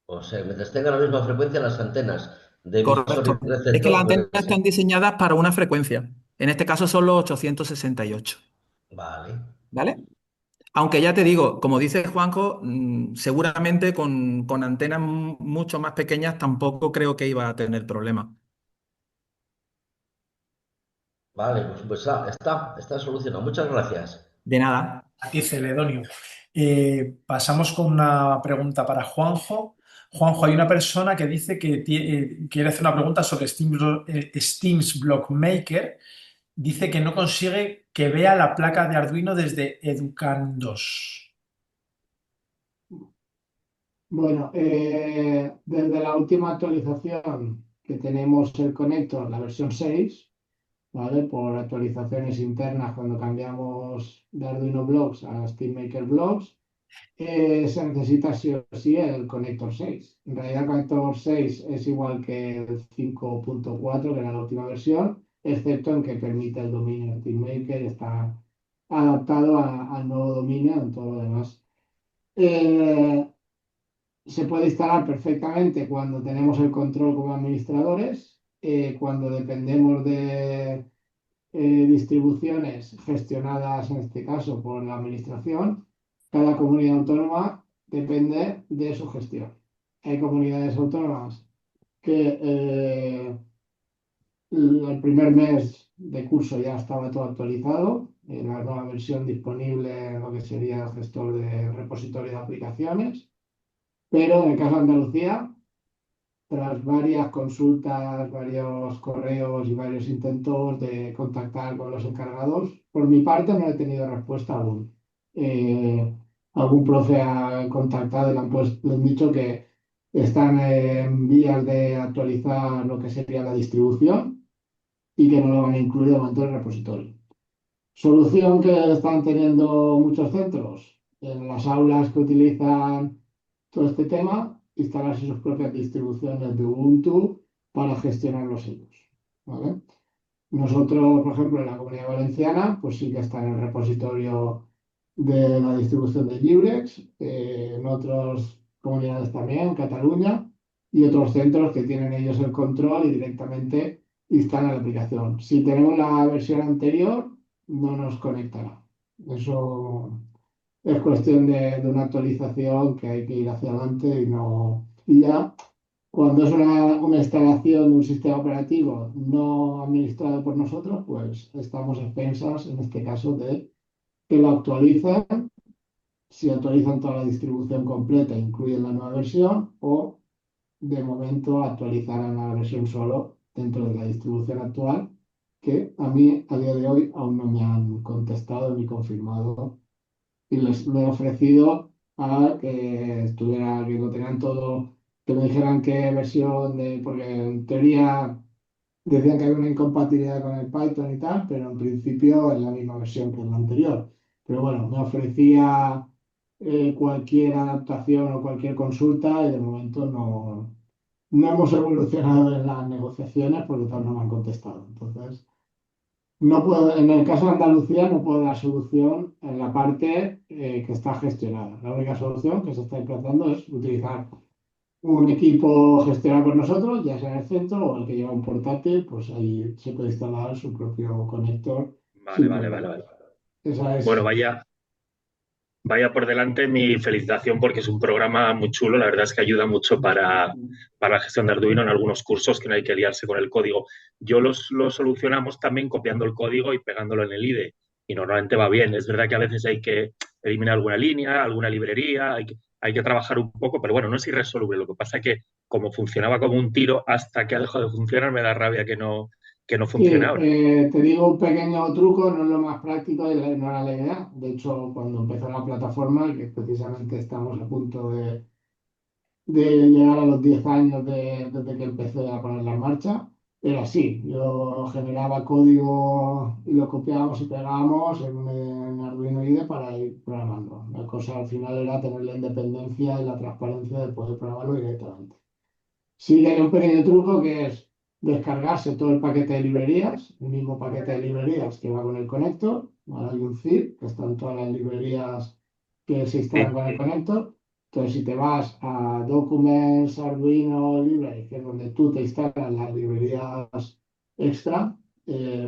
O sea, mientras tengan la misma frecuencia, las antenas de emisor y Correcto. Es que las receptor antenas pueden ser. están diseñadas para una frecuencia. En este caso son los 868. Vale. ¿Vale? Aunque ya te digo, como dice Juanjo, seguramente con antenas mucho más pequeñas tampoco creo que iba a tener problemas. Vale, pues está solucionado. Muchas gracias. De nada. A ti, Celedonio. Pasamos con una pregunta para Juanjo. Juanjo, hay una persona que dice que quiere hacer una pregunta sobre Steam's Block Maker. Dice que no consigue que vea la placa de Arduino desde Educandos. Bueno, desde la última actualización que tenemos el conector, la versión 6, ¿vale? Por actualizaciones internas cuando cambiamos de Arduino Blocks a SteamMaker Blocks, se necesita sí o sí el conector 6. En realidad el conector 6 es igual que el 5.4, que era la última versión, excepto en que permite el dominio de TeamMaker y está adaptado al nuevo dominio en todo lo demás. Eh, Se puede instalar perfectamente cuando tenemos el control como administradores, cuando dependemos de distribuciones gestionadas, en este caso, por la administración. Cada comunidad autónoma depende de su gestión. Hay comunidades autónomas que el primer mes de curso ya estaba todo actualizado, en la nueva versión disponible en lo que sería el gestor de repositorio de aplicaciones, pero en el caso de Andalucía, tras varias consultas, varios correos y varios intentos de contactar con los encargados, por mi parte no he tenido respuesta aún. Algún profe ha contactado y le han dicho que están en vías de actualizar lo que sería la distribución y que no lo van a incluir de momento en el repositorio. Solución que están teniendo muchos centros en las aulas que utilizan todo este tema, instalarse sus propias distribuciones de Ubuntu para gestionarlos ellos, ¿vale? Nosotros, por ejemplo, en la Comunidad Valenciana, pues sí que está en el repositorio de la distribución de Librex, en otras comunidades también, Cataluña, y otros centros que tienen ellos el control y directamente instalan la aplicación. Si tenemos la versión anterior, no nos conectará. Eso es cuestión de una actualización que hay que ir hacia adelante y no. Y ya cuando es una instalación de un sistema operativo no administrado por nosotros, pues estamos expensas, en este caso, de que lo actualicen, si actualizan toda la distribución completa, incluyen la nueva versión, o de momento actualizarán la versión solo dentro de la distribución actual, que a mí a día de hoy aún no me han contestado ni confirmado. Y les lo he ofrecido a que estuviera, que lo tenían todo, que me dijeran qué versión de, porque en teoría decían que había una incompatibilidad con el Python y tal, pero en principio es la misma versión que la anterior. Pero bueno, me ofrecía cualquier adaptación o cualquier consulta y de momento no hemos evolucionado en las negociaciones porque todavía no me han contestado. Entonces, no puedo, en el caso de Andalucía no puedo dar solución en la parte que está gestionada. La única solución que se está implantando es utilizar un equipo gestionado por nosotros, ya sea en el centro o el que lleva un portátil, pues ahí se puede instalar su propio conector Vale, sin vale, vale, problema. vale. Esa Bueno, es. vaya por delante mi felicitación porque es un programa muy chulo. La verdad es que ayuda mucho para la gestión de Arduino en algunos cursos que no hay que liarse con el código. Lo solucionamos también copiando el código y pegándolo en el IDE. Y normalmente va bien. Es verdad que a veces hay que eliminar alguna línea, alguna librería, hay que trabajar un poco, pero bueno, no es irresoluble. Lo que pasa es que como funcionaba como un tiro hasta que ha dejado de funcionar, me da rabia que no Sí, funcione ahora. te digo un pequeño truco, no es lo más práctico y no era la idea. De hecho, cuando empezó la plataforma, que precisamente estamos a punto de llegar a los 10 años desde que empecé a ponerla en marcha, era así. Yo generaba código y lo copiábamos y pegábamos en Arduino IDE para ir programando. La cosa al final era tener la independencia y la transparencia de poder programarlo directamente. Sí, hay un pequeño truco que es descargarse todo el paquete de librerías, el mismo paquete de librerías que va con el conector. Ahora hay un zip, que están todas las librerías que se instalan Sí, con el conector. Entonces, si te vas a Documents, Arduino, Library, que es donde tú te instalas las librerías extra,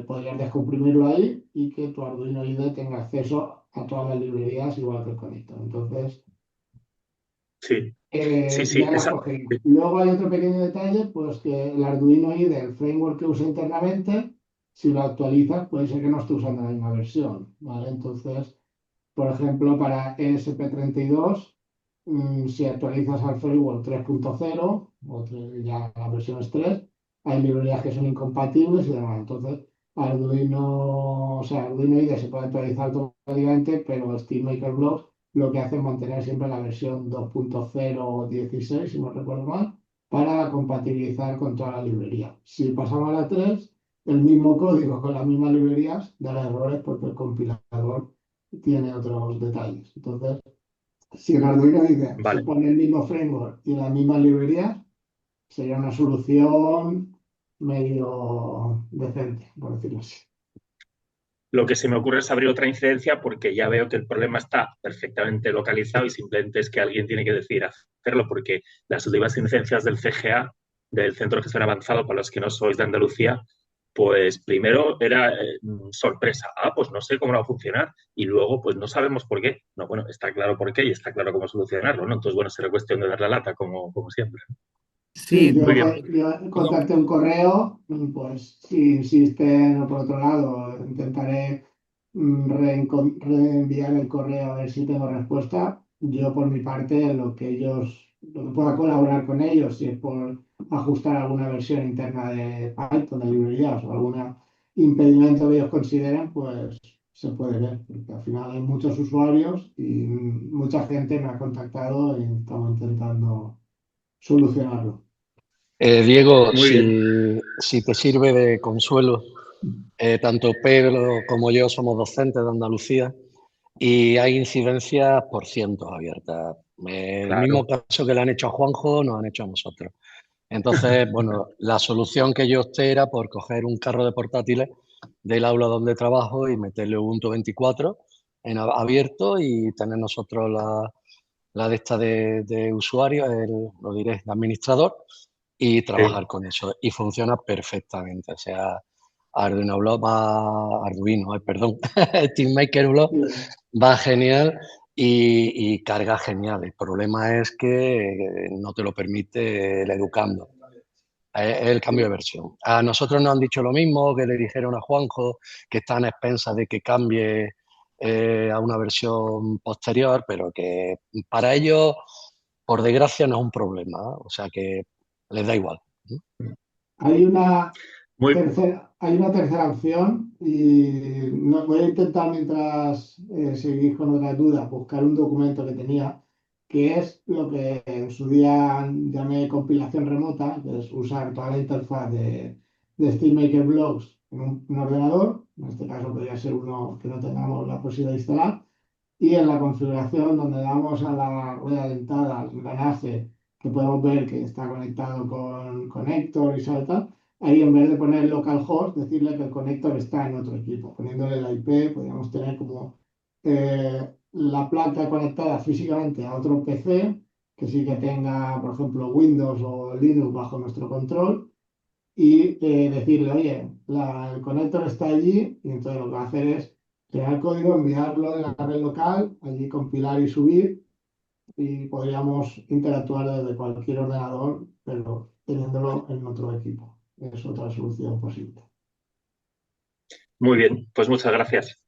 podrías descomprimirlo ahí y que tu Arduino IDE tenga acceso a todas las librerías igual que el conector. Entonces, sí, sí, sí. ya las cogería. Luego hay otro pequeño detalle, pues que el Arduino IDE, el framework que usa internamente, si lo actualizas, puede ser que no esté usando la misma versión, ¿vale? Entonces, por ejemplo, para ESP32, si actualizas al framework 3.0, ya la versión es 3, hay librerías que son incompatibles y demás. Entonces, Arduino IDE se puede actualizar automáticamente, pero SteamMaker Blocks lo que hace es mantener siempre la versión 2.0 16, si no recuerdo mal, para compatibilizar con toda la librería. Si pasamos a la 3, el mismo código con las mismas librerías dará errores porque el compilador tiene otros detalles. Entonces, Si en Arduino dice, se Vale. pone el mismo framework y las mismas librerías, sería una solución medio decente, por decirlo así. Lo que se me ocurre es abrir otra incidencia porque ya veo que el problema está perfectamente localizado y simplemente es que alguien tiene que decidir hacerlo, porque las últimas incidencias del CGA, del Centro de Gestión Avanzado, para los que no sois de Andalucía, pues primero era sorpresa. Pues no sé cómo va a funcionar. Y luego, pues no sabemos por qué. No, bueno, está claro por qué y está claro cómo solucionarlo, ¿no? Entonces, bueno, será cuestión de dar la lata, como siempre. Sí, Sí, Muy bien. yo contacté un correo, pues si insisten por otro lado, intentaré reenviar el correo a ver si tengo respuesta. Yo por mi parte, lo que pueda colaborar con ellos, si es por ajustar alguna versión interna de Python, de librerías o algún impedimento que ellos consideren, pues se puede ver, porque al final hay muchos usuarios y mucha gente me ha contactado y estamos intentando solucionarlo. Diego, Muy bien. si te sirve de consuelo, tanto Pedro como yo somos docentes de Andalucía y hay incidencias por cientos abiertas. El mismo Claro. caso que le han hecho a Juanjo, nos han hecho a nosotros. Entonces, bueno, la solución que yo opté era por coger un carro de portátiles del aula donde trabajo y meterle Ubuntu 24 en abierto y tener nosotros la de esta de usuario, lo diré, de administrador, y trabajar Sí. con eso. Y funciona perfectamente. O sea, Arduino Block va, Arduino, perdón, SteamMaker Block Sí. va genial y carga genial. El problema es que no te lo permite el educando. Es el cambio de versión. A nosotros nos han dicho lo mismo que le dijeron a Juanjo, que están a expensas de que cambie a una versión posterior, pero que para ellos, por desgracia, no es un problema, ¿eh? O sea que les da igual. Hay una Muy, hay una tercera opción y no, voy a intentar mientras seguís con otras dudas buscar un documento que tenía que es lo que en su día llamé compilación remota, que es usar toda la interfaz de SteamMaker Blocks en un ordenador, en este caso podría ser uno que no tengamos la posibilidad de instalar, y en la configuración donde damos a la rueda dentada, al engranaje, que podemos ver que está conectado con conector y salta. Ahí en vez de poner localhost, decirle que el conector está en otro equipo. Poniéndole la IP, podríamos tener como la placa conectada físicamente a otro PC, que sí que tenga, por ejemplo, Windows o Linux bajo nuestro control, y decirle, oye, el conector está allí, y entonces lo que va a hacer es crear código, enviarlo de la red local, allí compilar y subir, y podríamos interactuar desde cualquier ordenador, pero teniéndolo en otro equipo. Es otra solución posible. muy bien. Pues muchas gracias.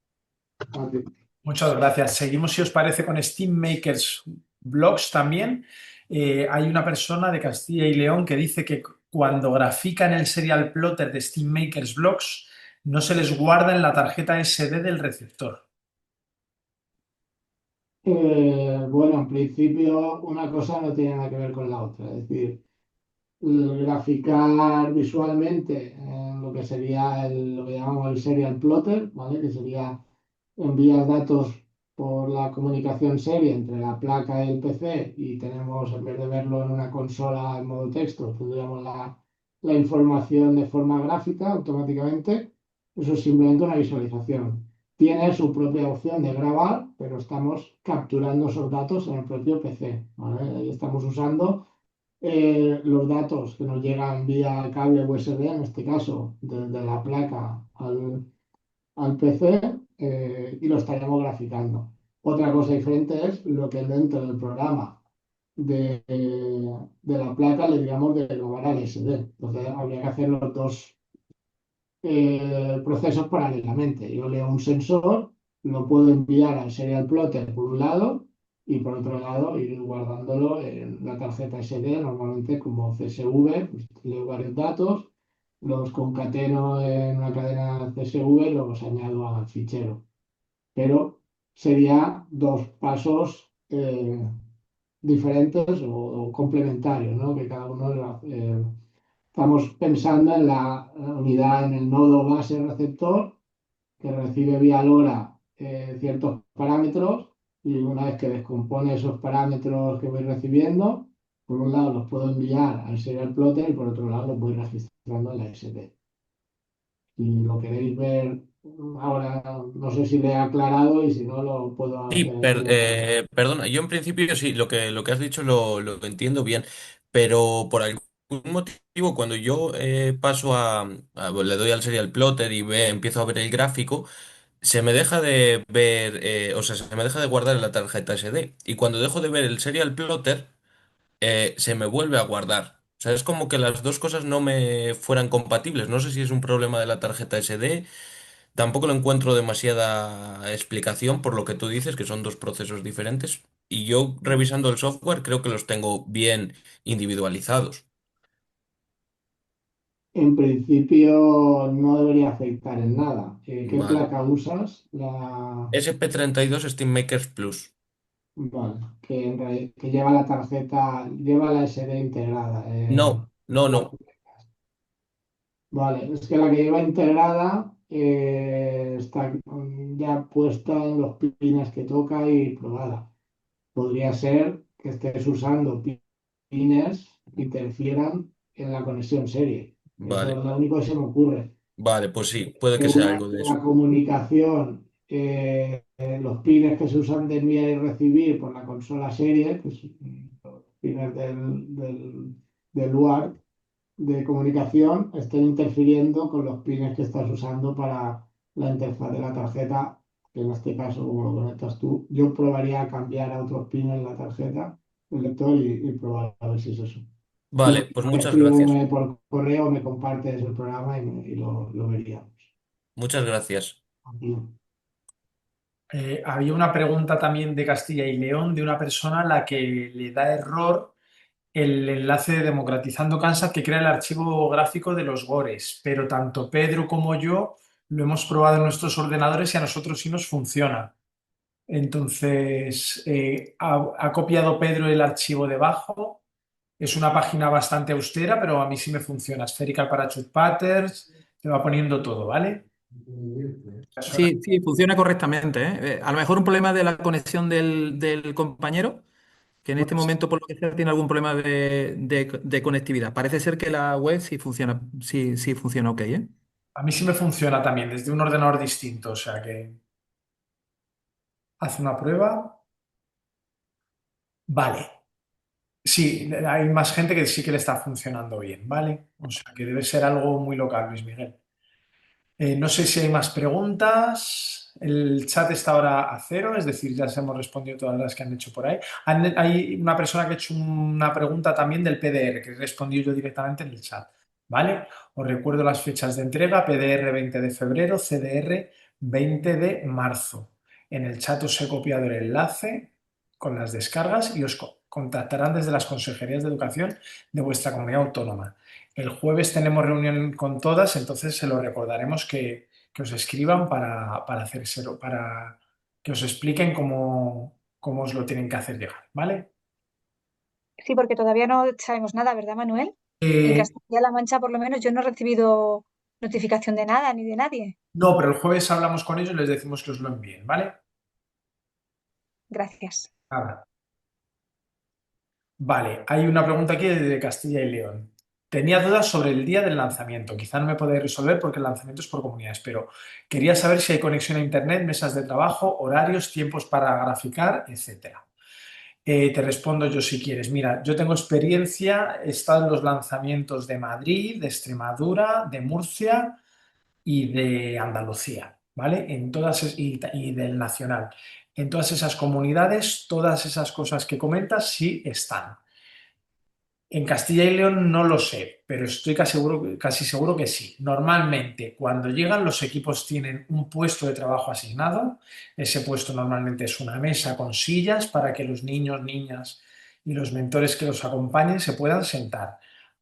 A ti. Muchas gracias. Seguimos, si os parece, con Steam Makers Blogs también. Hay una persona de Castilla y León que dice que cuando grafican el serial plotter de Steam Makers Blogs no se les guarda en la tarjeta SD del receptor. Bueno, en principio una cosa no tiene nada que ver con la otra. Es decir, graficar visualmente en lo que sería lo que llamamos el serial plotter, ¿vale? Que sería enviar datos por la comunicación serie entre la placa y el PC y tenemos, en vez de verlo en una consola en modo texto, tendríamos la información de forma gráfica automáticamente. Eso es simplemente una visualización. Tiene su propia opción de grabar, pero estamos capturando esos datos en el propio PC, ¿vale? Ahí estamos usando los datos que nos llegan vía cable USB, en este caso, desde la placa al PC, y lo estaríamos graficando. Otra cosa diferente es lo que dentro del programa de la placa le digamos de grabar al SD. Entonces habría que hacer los dos procesos paralelamente. Yo leo un sensor, lo puedo enviar al serial plotter por un lado y por otro lado ir guardándolo en la tarjeta SD, normalmente como CSV, pues leo varios datos, los concateno en una cadena CSV y los añado al fichero. Pero sería dos pasos diferentes o complementarios, ¿no? Que cada uno estamos pensando en la unidad, en el nodo base receptor, que recibe vía LoRa ciertos parámetros y una vez que descompone esos parámetros que voy recibiendo, por un lado los puedo enviar al serial plotter y por otro lado los voy registrando en la SD. Si lo queréis ver ahora, no sé si le he aclarado y si no lo puedo Sí, hacer en otro momento. perdona, yo en principio sí, lo que has dicho lo entiendo bien, pero por algún motivo cuando yo paso le doy al serial plotter y empiezo a ver el gráfico, se me deja de ver, o sea, se me deja de guardar en la tarjeta SD. Y cuando dejo de ver el serial plotter, se me vuelve a guardar. O sea, es como que las dos cosas no me fueran compatibles. No sé si es un problema de la tarjeta SD. Tampoco le encuentro demasiada explicación por lo que tú dices, que son dos procesos diferentes. Y yo, revisando el software, creo que los tengo bien individualizados. En principio no debería afectar en nada. ¿Qué Vale. placa usas? La... SP32 SteamMakers Plus. Vale, que lleva la tarjeta, lleva la SD integrada. No, no, no. Vale, es que la que lleva integrada está ya puesta en los pines que toca y probada. Podría ser que estés usando pines que interfieran en la conexión serie. Eso Vale. es lo único que se me ocurre. Vale, pues sí, puede que sea Una algo de eso. la comunicación, los pines que se usan de enviar y recibir por la consola serie, pues los pines del UART de comunicación estén interfiriendo con los pines que estás usando para la interfaz de la tarjeta, que en este caso, como lo conectas tú, yo probaría a cambiar a otros pines en la tarjeta, el lector, y probar a ver si es eso. Si no, Vale, pues muchas gracias. escríbeme por correo, me compartes el programa y lo veríamos. Muchas gracias. Aquí. Había una pregunta también de Castilla y León de una persona a la que le da error el enlace de Democratizando Kansas que crea el archivo gráfico de los gores, pero tanto Pedro como yo lo hemos probado en nuestros ordenadores y a nosotros sí nos funciona. Entonces, ha copiado Pedro el archivo debajo. Es una página bastante austera, pero a mí sí me funciona. Spherical Parachute Patterns, te va poniendo todo, ¿vale? Sí, sí, funciona correctamente, ¿eh? A lo mejor un problema de la conexión del compañero, que en este Pues momento por lo que sea tiene algún problema de conectividad. Parece ser que la web sí funciona ok, ¿eh? a mí sí me funciona también desde un ordenador distinto, o sea que hace una prueba. Vale. Sí, hay más gente que sí que le está funcionando bien, ¿vale? O sea que debe ser algo muy local, Luis Miguel. No sé si hay más preguntas. El chat está ahora a cero, es decir, ya se hemos respondido todas las que han hecho por ahí. Hay una persona que ha hecho una pregunta también del PDR, que he respondido yo directamente en el chat, ¿vale? Os recuerdo las fechas de entrega: PDR 20 de febrero, CDR 20 de marzo. En el chat os he copiado el enlace con las descargas y os contactarán desde las consejerías de educación de vuestra comunidad autónoma. El jueves tenemos reunión con todas, entonces se lo recordaremos que os escriban para hacérselo, para que os expliquen cómo os lo tienen que hacer llegar, ¿vale? Sí, porque todavía no sabemos nada, ¿verdad, Manuel? En Eh, Castilla-La Mancha, por lo menos, yo no he recibido notificación de nada ni de nadie. no, pero el jueves hablamos con ellos y les decimos que os lo envíen, ¿vale? Gracias. Nada. Vale, hay una pregunta aquí de Castilla y León. Tenía dudas sobre el día del lanzamiento. Quizá no me podéis resolver porque el lanzamiento es por comunidades, pero quería saber si hay conexión a internet, mesas de trabajo, horarios, tiempos para graficar, etcétera. Te respondo yo si quieres. Mira, yo tengo experiencia, he estado en los lanzamientos de Madrid, de Extremadura, de Murcia y de Andalucía, ¿vale? Y del Nacional. En todas esas comunidades, todas esas cosas que comentas sí están. En Castilla y León no lo sé, pero estoy casi seguro que sí. Normalmente, cuando llegan, los equipos tienen un puesto de trabajo asignado. Ese puesto normalmente es una mesa con sillas para que los niños, niñas y los mentores que los acompañen se puedan sentar.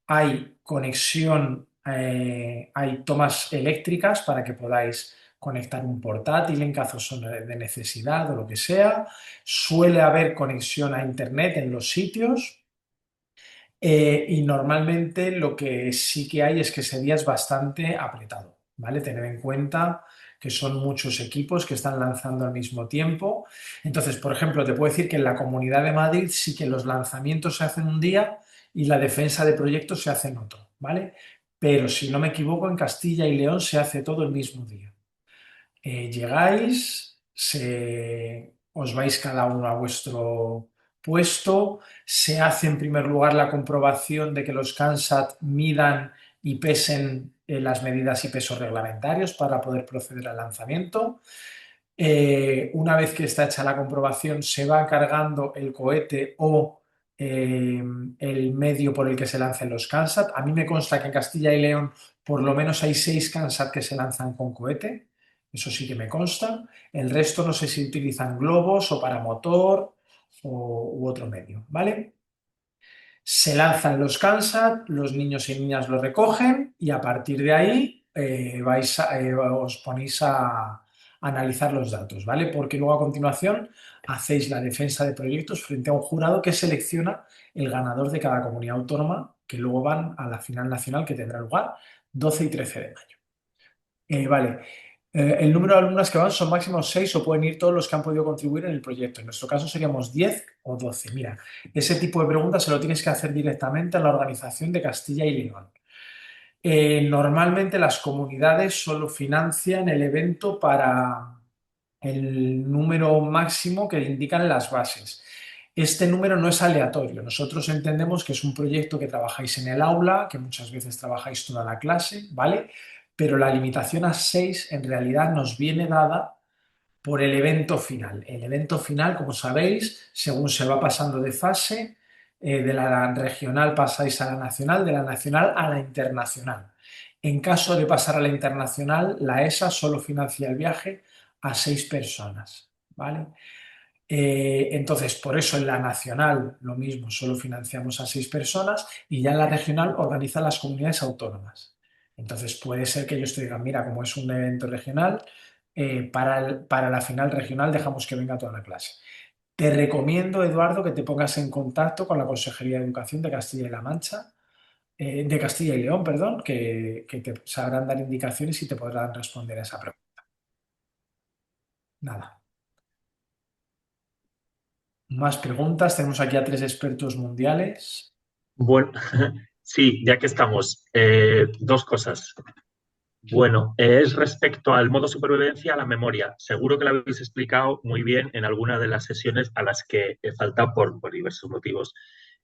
Hay conexión, hay tomas eléctricas para que podáis conectar un portátil en caso de necesidad o lo que sea. Suele haber conexión a internet en los sitios. Y normalmente lo que sí que hay es que ese día es bastante apretado, ¿vale? Tener en cuenta que son muchos equipos que están lanzando al mismo tiempo. Entonces, por ejemplo, te puedo decir que en la Comunidad de Madrid sí que los lanzamientos se hacen un día y la defensa de proyectos se hace en otro, ¿vale? Pero si no me equivoco, en Castilla y León se hace todo el mismo día. Llegáis, os vais cada uno a vuestro puesto, se hace en primer lugar la comprobación de que los CANSAT midan y pesen las medidas y pesos reglamentarios para poder proceder al lanzamiento. Una vez que está hecha la comprobación, se va cargando el cohete o el medio por el que se lancen los CANSAT. A mí me consta que en Castilla y León por lo menos hay 6 CANSAT que se lanzan con cohete, eso sí que me consta. El resto no sé si utilizan globos o para motor u otro medio, ¿vale? Se lanzan los CANSAT, los niños y niñas lo recogen y a partir de ahí os ponéis a analizar los datos, ¿vale? Porque luego a continuación hacéis la defensa de proyectos frente a un jurado que selecciona el ganador de cada comunidad autónoma, que luego van a la final nacional que tendrá lugar 12 y 13 de mayo. Vale. El número de alumnas que van son máximo 6 o pueden ir todos los que han podido contribuir en el proyecto. En nuestro caso seríamos 10 o 12. Mira, ese tipo de preguntas se lo tienes que hacer directamente a la organización de Castilla y León. Normalmente las comunidades solo financian el evento para el número máximo que indican las bases. Este número no es aleatorio. Nosotros entendemos que es un proyecto que trabajáis en el aula, que muchas veces trabajáis toda la clase, ¿vale? Pero la limitación a 6 en realidad nos viene dada por el evento final. El evento final, como sabéis, según se va pasando de fase, de la regional pasáis a la nacional, de la nacional a la internacional. En caso de pasar a la internacional, la ESA solo financia el viaje a 6 personas, ¿vale? Entonces, por eso en la nacional lo mismo, solo financiamos a 6 personas y ya en la regional organizan las comunidades autónomas. Entonces puede ser que ellos te digan, mira, como es un evento regional, para la final regional dejamos que venga toda la clase. Te recomiendo, Eduardo, que te pongas en contacto con la Consejería de Educación de Castilla-La Mancha, de Castilla y León, perdón, que te sabrán dar indicaciones y te podrán responder a esa pregunta. Nada. Más preguntas. Tenemos aquí a 3 expertos mundiales. Bueno, sí, ya que estamos, 2 cosas. Bueno, es respecto al modo supervivencia, a la memoria. Seguro que lo habéis explicado muy bien en alguna de las sesiones a las que he faltado por diversos motivos.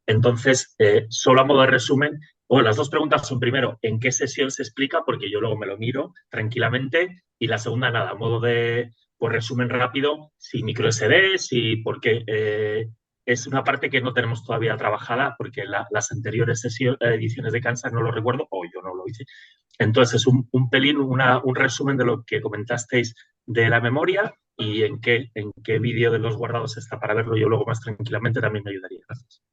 Entonces, solo a modo de resumen, bueno, las 2 preguntas son primero, ¿en qué sesión se explica? Porque yo luego me lo miro tranquilamente. Y la segunda, nada, a modo de pues, resumen rápido, si micro SD, si porque es una parte que no tenemos todavía trabajada, porque las anteriores ediciones de Kansas no lo recuerdo, o yo no lo hice. Entonces, un pelín, un resumen de lo que comentasteis de la memoria y en qué vídeo de los guardados está para verlo yo luego más tranquilamente también me ayudaría. Gracias.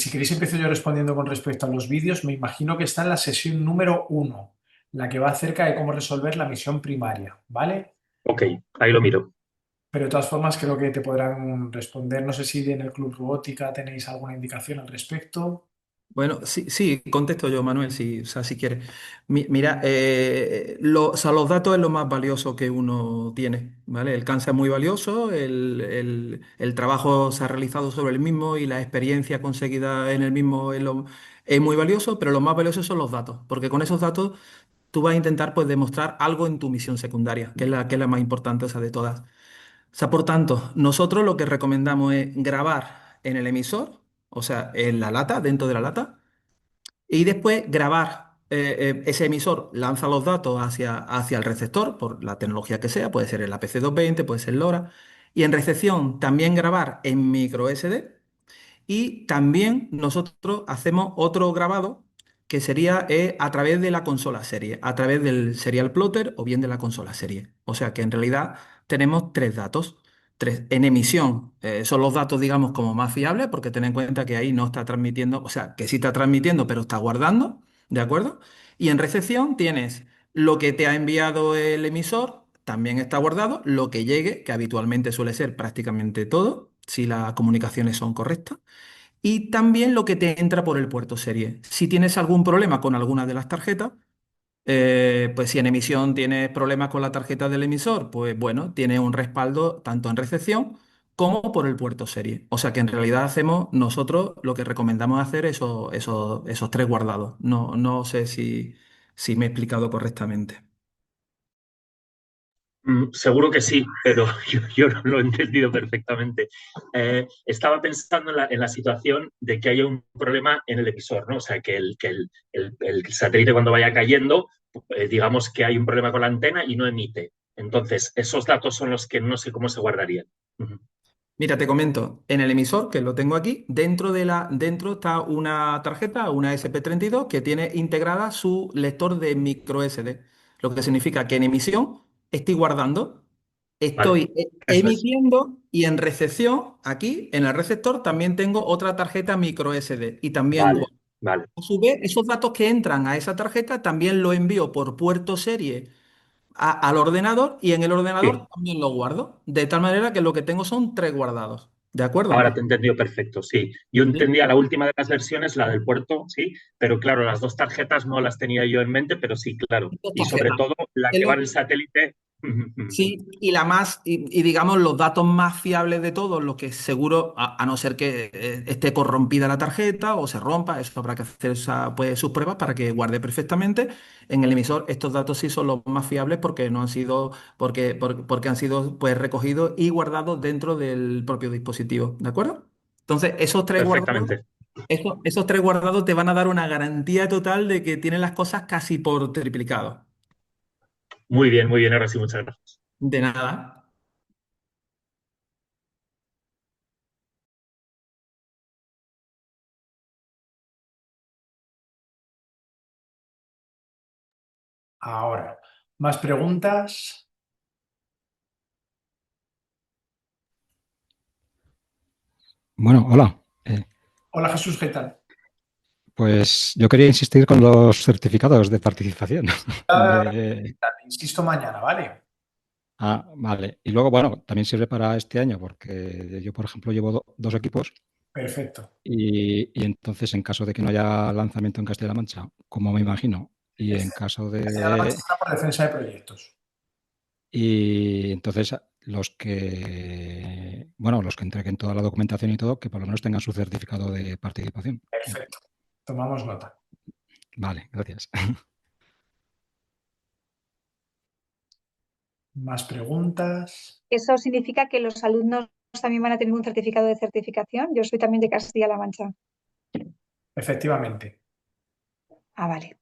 Si queréis empiezo yo respondiendo con respecto a los vídeos. Me imagino que está en la sesión número 1, la que va acerca de cómo resolver la misión primaria, ¿vale? Ok, ahí lo miro. Pero de todas formas creo que te podrán responder. No sé si en el Club Robótica tenéis alguna indicación al respecto. Bueno, sí, contesto yo, Manuel, o sea, si quieres. Mira, o sea, los datos es lo más valioso que uno tiene, ¿vale? El cáncer es muy valioso, el trabajo se ha realizado sobre el mismo y la experiencia conseguida en el mismo es muy valioso, pero lo más valioso son los datos, porque con esos datos tú vas a intentar pues, demostrar algo en tu misión secundaria, que es la más importante, o sea, de todas. O sea, por tanto, nosotros lo que recomendamos es grabar en el emisor, o sea, en la lata, dentro de la lata, y después grabar. Ese emisor lanza los datos hacia el receptor, por la tecnología que sea, puede ser el APC-220, puede ser LoRa, y en recepción también grabar en micro SD. Y también nosotros hacemos otro grabado que sería a través de la consola serie, a través del serial plotter o bien de la consola serie. O sea que en realidad tenemos 3 datos. 3. En emisión son los datos, digamos, como más fiables, porque ten en cuenta que ahí no está transmitiendo, o sea, que sí está transmitiendo, pero está guardando, ¿de acuerdo? Y en recepción tienes lo que te ha enviado el emisor, también está guardado, lo que llegue, que habitualmente suele ser prácticamente todo, si las comunicaciones son correctas. Y también lo que te entra por el puerto serie. Si tienes algún problema con alguna de las tarjetas, Pues si en emisión tienes problemas con la tarjeta del emisor, pues bueno, tiene un respaldo tanto en recepción como por el puerto serie. O sea que en realidad hacemos nosotros lo que recomendamos hacer esos tres guardados. No sé si me he explicado correctamente. Seguro que sí, pero yo no lo he entendido perfectamente. Estaba pensando en la situación de que haya un problema en el emisor, ¿no? O sea, que el satélite cuando vaya cayendo, digamos que hay un problema con la antena y no emite. Entonces, esos datos son los que no sé cómo se guardarían. Ujú. Mira, te comento, en el emisor, que lo tengo aquí, dentro está una tarjeta, una SP32, que tiene integrada su lector de micro SD. Lo que significa que en emisión estoy guardando, Vale, estoy eso es. emitiendo y en recepción, aquí, en el receptor, también tengo otra tarjeta micro SD y también Vale, guardo. vale. A su vez, esos datos que entran a esa tarjeta también lo envío por puerto serie al ordenador y en el ordenador Sí, también lo guardo. De tal manera que lo que tengo son tres guardados. ¿De acuerdo? ahora te he entendido perfecto, sí. Yo ¿Sí? entendía la última de las versiones, la del puerto, sí, pero claro, las dos tarjetas no las tenía yo en mente, pero sí, claro. Dos Y sobre tarjetas. todo la Es que va lo- en el satélite. Sí, y la más, y digamos los datos más fiables de todos, los que seguro, a no ser que esté corrompida la tarjeta o se rompa, eso habrá que hacer pues, sus pruebas para que guarde perfectamente. En el emisor, estos datos sí son los más fiables porque no han sido, porque han sido pues recogidos y guardados dentro del propio dispositivo. ¿De acuerdo? Entonces, Perfectamente. esos tres guardados te van a dar una garantía total de que tienen las cosas casi por triplicado. Muy bien, ahora sí, muchas gracias. De nada. Ahora, ¿más preguntas? Bueno, hola. Hola Jesús, ¿qué tal? Pues yo quería insistir con los certificados de participación. De- Insisto mañana, ¿vale? vale. Y luego, bueno, también sirve para este año porque yo, por ejemplo, llevo dos equipos Perfecto. y entonces en caso de que no haya lanzamiento en Castilla-La Mancha, como me imagino, y en Este caso Castilla-La Mancha de... está por defensa de proyectos. Y entonces bueno, los que entreguen toda la documentación y todo, que por lo menos tengan su certificado de participación. Perfecto. Tomamos nota. Vale, gracias. ¿Más preguntas? ¿Eso significa que los alumnos también van a tener un certificado de certificación? Yo soy también de Castilla-La Mancha. Efectivamente. Ah, vale.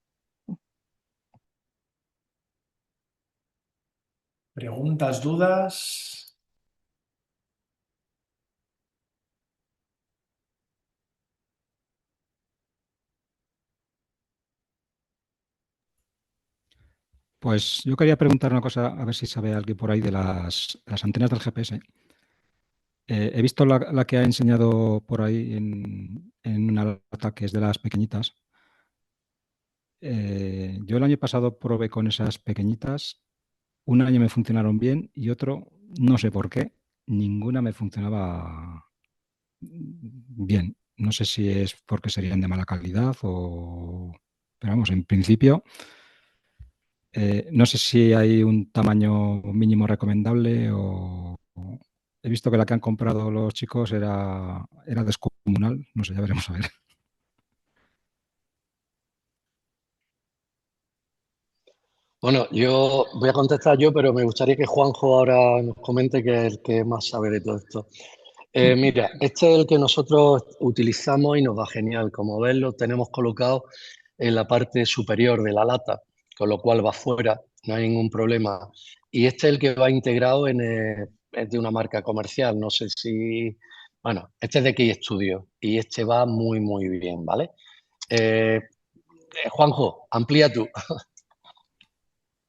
¿Preguntas, dudas? Pues yo quería preguntar una cosa, a ver si sabe alguien por ahí de las antenas del GPS. He visto la que ha enseñado por ahí en una lata que es de las pequeñitas. Yo el año pasado probé con esas pequeñitas. Un año me funcionaron bien y otro, no sé por qué, ninguna me funcionaba bien. No sé si es porque serían de mala calidad o... Pero vamos, en principio... no sé si hay un tamaño mínimo recomendable o he visto que la que han comprado los chicos era descomunal. No sé, ya veremos a ver. Bueno, yo voy a contestar yo, pero me gustaría que Juanjo ahora nos comente que es el que más sabe de todo esto. Mira, este es el que nosotros utilizamos y nos va genial. Como ves, lo tenemos colocado en la parte superior de la lata, con lo cual va fuera, no hay ningún problema. Y este es el que va integrado es de una marca comercial, no sé si... Bueno, este es de Key Studio y este va muy, muy bien, ¿vale? Juanjo, amplía tú.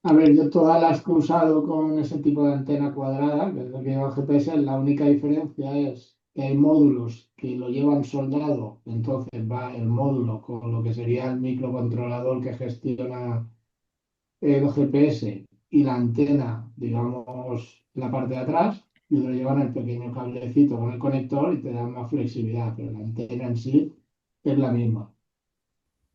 A ver, yo todas las que he usado con ese tipo de antena cuadrada, que es lo que lleva el GPS, la única diferencia es que hay módulos que lo llevan soldado, entonces va el módulo con lo que sería el microcontrolador que gestiona el GPS y la antena, digamos, la parte de atrás, y otro llevan el pequeño cablecito con el conector y te dan más flexibilidad, pero la antena en sí es la misma.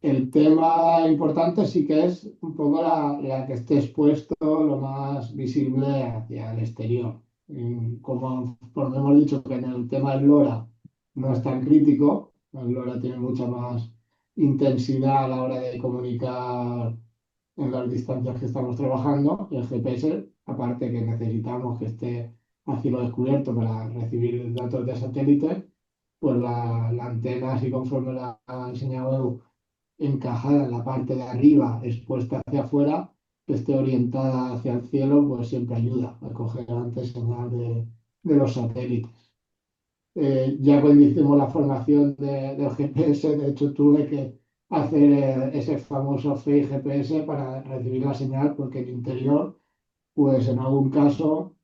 El tema importante sí que es un poco la que esté expuesto lo más visible hacia el exterior. Como hemos dicho que en el tema del LoRa no es tan crítico, el LoRa tiene mucha más intensidad a la hora de comunicar en las distancias que estamos trabajando, y el GPS, aparte que necesitamos que esté a cielo descubierto para recibir datos de satélite, pues la antena, así conforme la ha enseñado Edu, encajada en la parte de arriba, expuesta hacia afuera, que esté orientada hacia el cielo, pues siempre ayuda a coger antes señal de los satélites. Ya cuando hicimos la formación del GPS, de hecho tuve que hacer ese famoso FEI GPS para recibir la señal, porque el interior, pues en algún caso,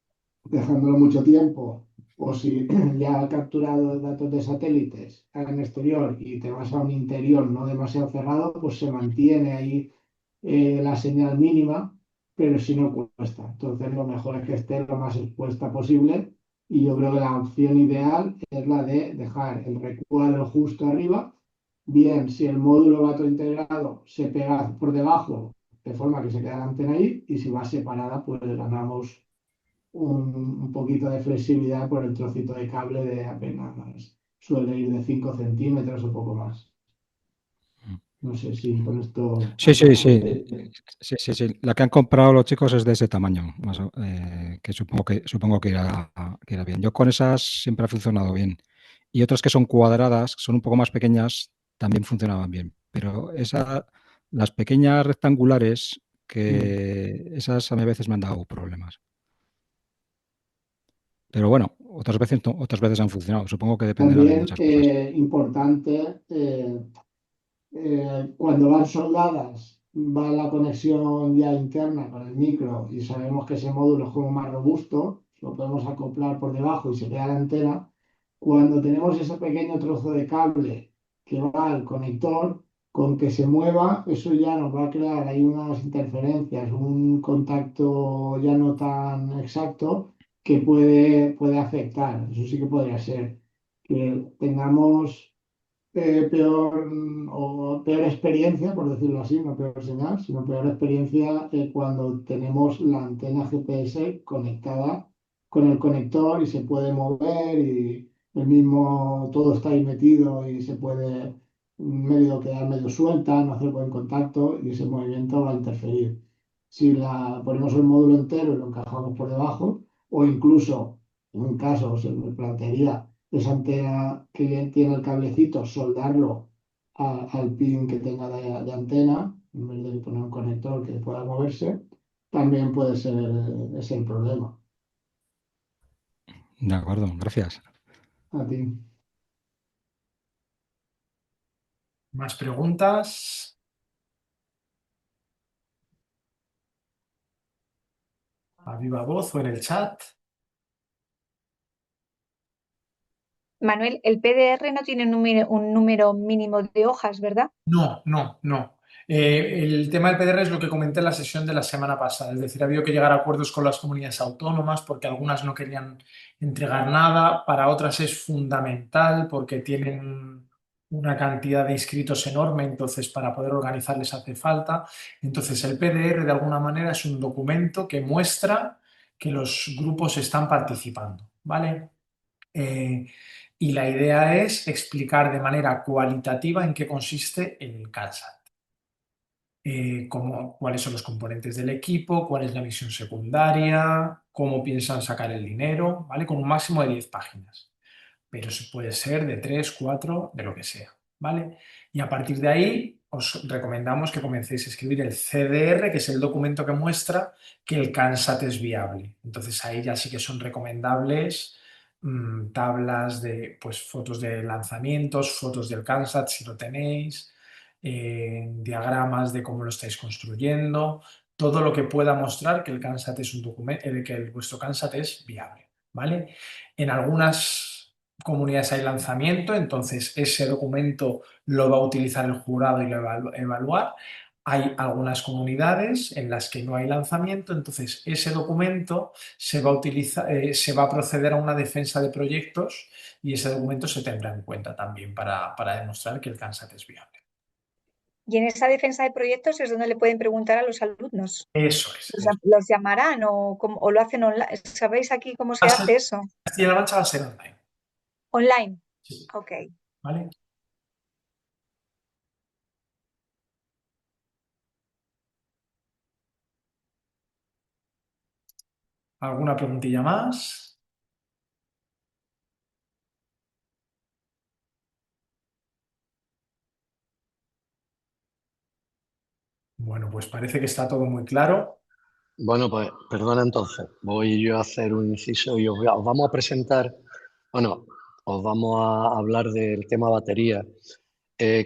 dejándolo mucho tiempo, o si ya ha capturado datos de satélites en exterior y te vas a un interior no demasiado cerrado, pues se mantiene ahí la señal mínima, pero si no cuesta. Entonces lo mejor es que esté lo más expuesta posible, y yo creo que la opción ideal es la de dejar el recuadro justo arriba. Bien, si el módulo va todo integrado, se pega por debajo de forma que se queda la antena ahí, y si va separada, pues ganamos un poquito de flexibilidad por el trocito de cable de apenas, suele ir de 5 centímetros o poco más. No sé si con esto Sí, sí, sí. aclaramos. Sí. La que han comprado los chicos es de ese tamaño, que supongo que irá bien. Yo con esas siempre ha funcionado bien. Y otras que son cuadradas, que son un poco más pequeñas, también funcionaban bien. Pero las pequeñas rectangulares, que esas a mí a veces me han dado problemas. Pero bueno, otras veces han funcionado. Supongo que dependerá de También muchas cosas. importante, cuando van soldadas, va la conexión ya interna con el micro, y sabemos que ese módulo es como más robusto, lo podemos acoplar por debajo y se queda la antena. Cuando tenemos ese pequeño trozo de cable que va al conector, con que se mueva, eso ya nos va a crear ahí unas interferencias, un contacto ya no tan exacto, que puede afectar. Eso sí que podría ser que tengamos peor experiencia, por decirlo así, no peor señal, sino peor experiencia cuando tenemos la antena GPS conectada con el conector y se puede mover, y el mismo todo está ahí metido y se puede medio quedar medio suelta, no hacer buen contacto, y ese movimiento va a interferir. Si ponemos el módulo entero y lo encajamos por debajo, o incluso en un caso se me plantearía esa antena que tiene el cablecito, soldarlo al pin que tenga de antena, en vez de poner un conector que pueda moverse, también puede ser ese el problema. De acuerdo, gracias. A ti. ¿Más preguntas? ¿A viva voz o en el chat? Manuel, el PDR no tiene un número mínimo de hojas, ¿verdad? No, no, no. El tema del PDR es lo que comenté en la sesión de la semana pasada, es decir, ha habido que llegar a acuerdos con las comunidades autónomas porque algunas no querían entregar nada, para otras es fundamental porque tienen una cantidad de inscritos enorme, entonces para poder organizarles hace falta. Entonces el PDR de alguna manera es un documento que muestra que los grupos están participando, ¿vale? Eh, y la idea es explicar de manera cualitativa en qué consiste el CALSAT. Cuáles son los componentes del equipo, cuál es la misión secundaria, cómo piensan sacar el dinero, ¿vale? Con un máximo de 10 páginas. Pero puede ser de 3, 4, de lo que sea, ¿vale? Y a partir de ahí os recomendamos que comencéis a escribir el CDR, que es el documento que muestra que el CANSAT es viable. Entonces ahí ya sí que son recomendables tablas de pues, fotos de lanzamientos, fotos del CANSAT si lo tenéis, diagramas de cómo lo estáis construyendo, todo lo que pueda mostrar que el CANSAT es un documento, vuestro CANSAT es viable, ¿vale? En algunas comunidades hay lanzamiento, entonces ese documento lo va a utilizar el jurado y lo va a evaluar. Hay algunas comunidades en las que no hay lanzamiento, entonces ese documento se va a utilizar, se va a proceder a una defensa de proyectos, y ese documento se tendrá en cuenta también para demostrar que el CANSAT es viable. Y en esa defensa de proyectos es donde le pueden preguntar a los alumnos. Eso es. ¿Los llamarán o lo hacen online? ¿Sabéis aquí cómo se hace eso? Castilla-La Mancha va a ser online. Online. Sí. Ok. ¿Vale? ¿Alguna preguntilla más? Bueno, pues parece que está todo muy claro. Bueno, pues perdona entonces, voy yo a hacer un inciso y os vamos a presentar, bueno, os vamos a hablar del tema batería.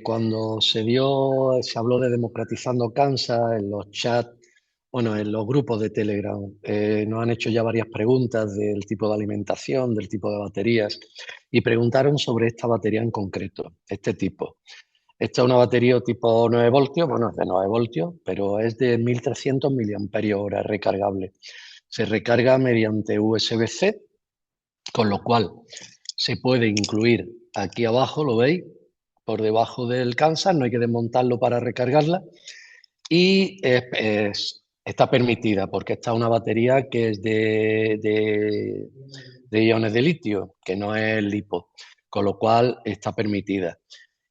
Cuando se habló de democratizando Kansas en los chats, bueno, en los grupos de Telegram, nos han hecho ya varias preguntas del tipo de alimentación, del tipo de baterías, y preguntaron sobre esta batería en concreto, este tipo. Esta es una batería tipo 9 voltios, bueno, es de 9 voltios, pero es de 1300 mAh recargable. Se recarga mediante USB-C, con lo cual se puede incluir aquí abajo, ¿lo veis? Por debajo del Kansas, no hay que desmontarlo para recargarla. Y está permitida porque esta es una batería que es de iones de litio, que no es lipo, con lo cual está permitida.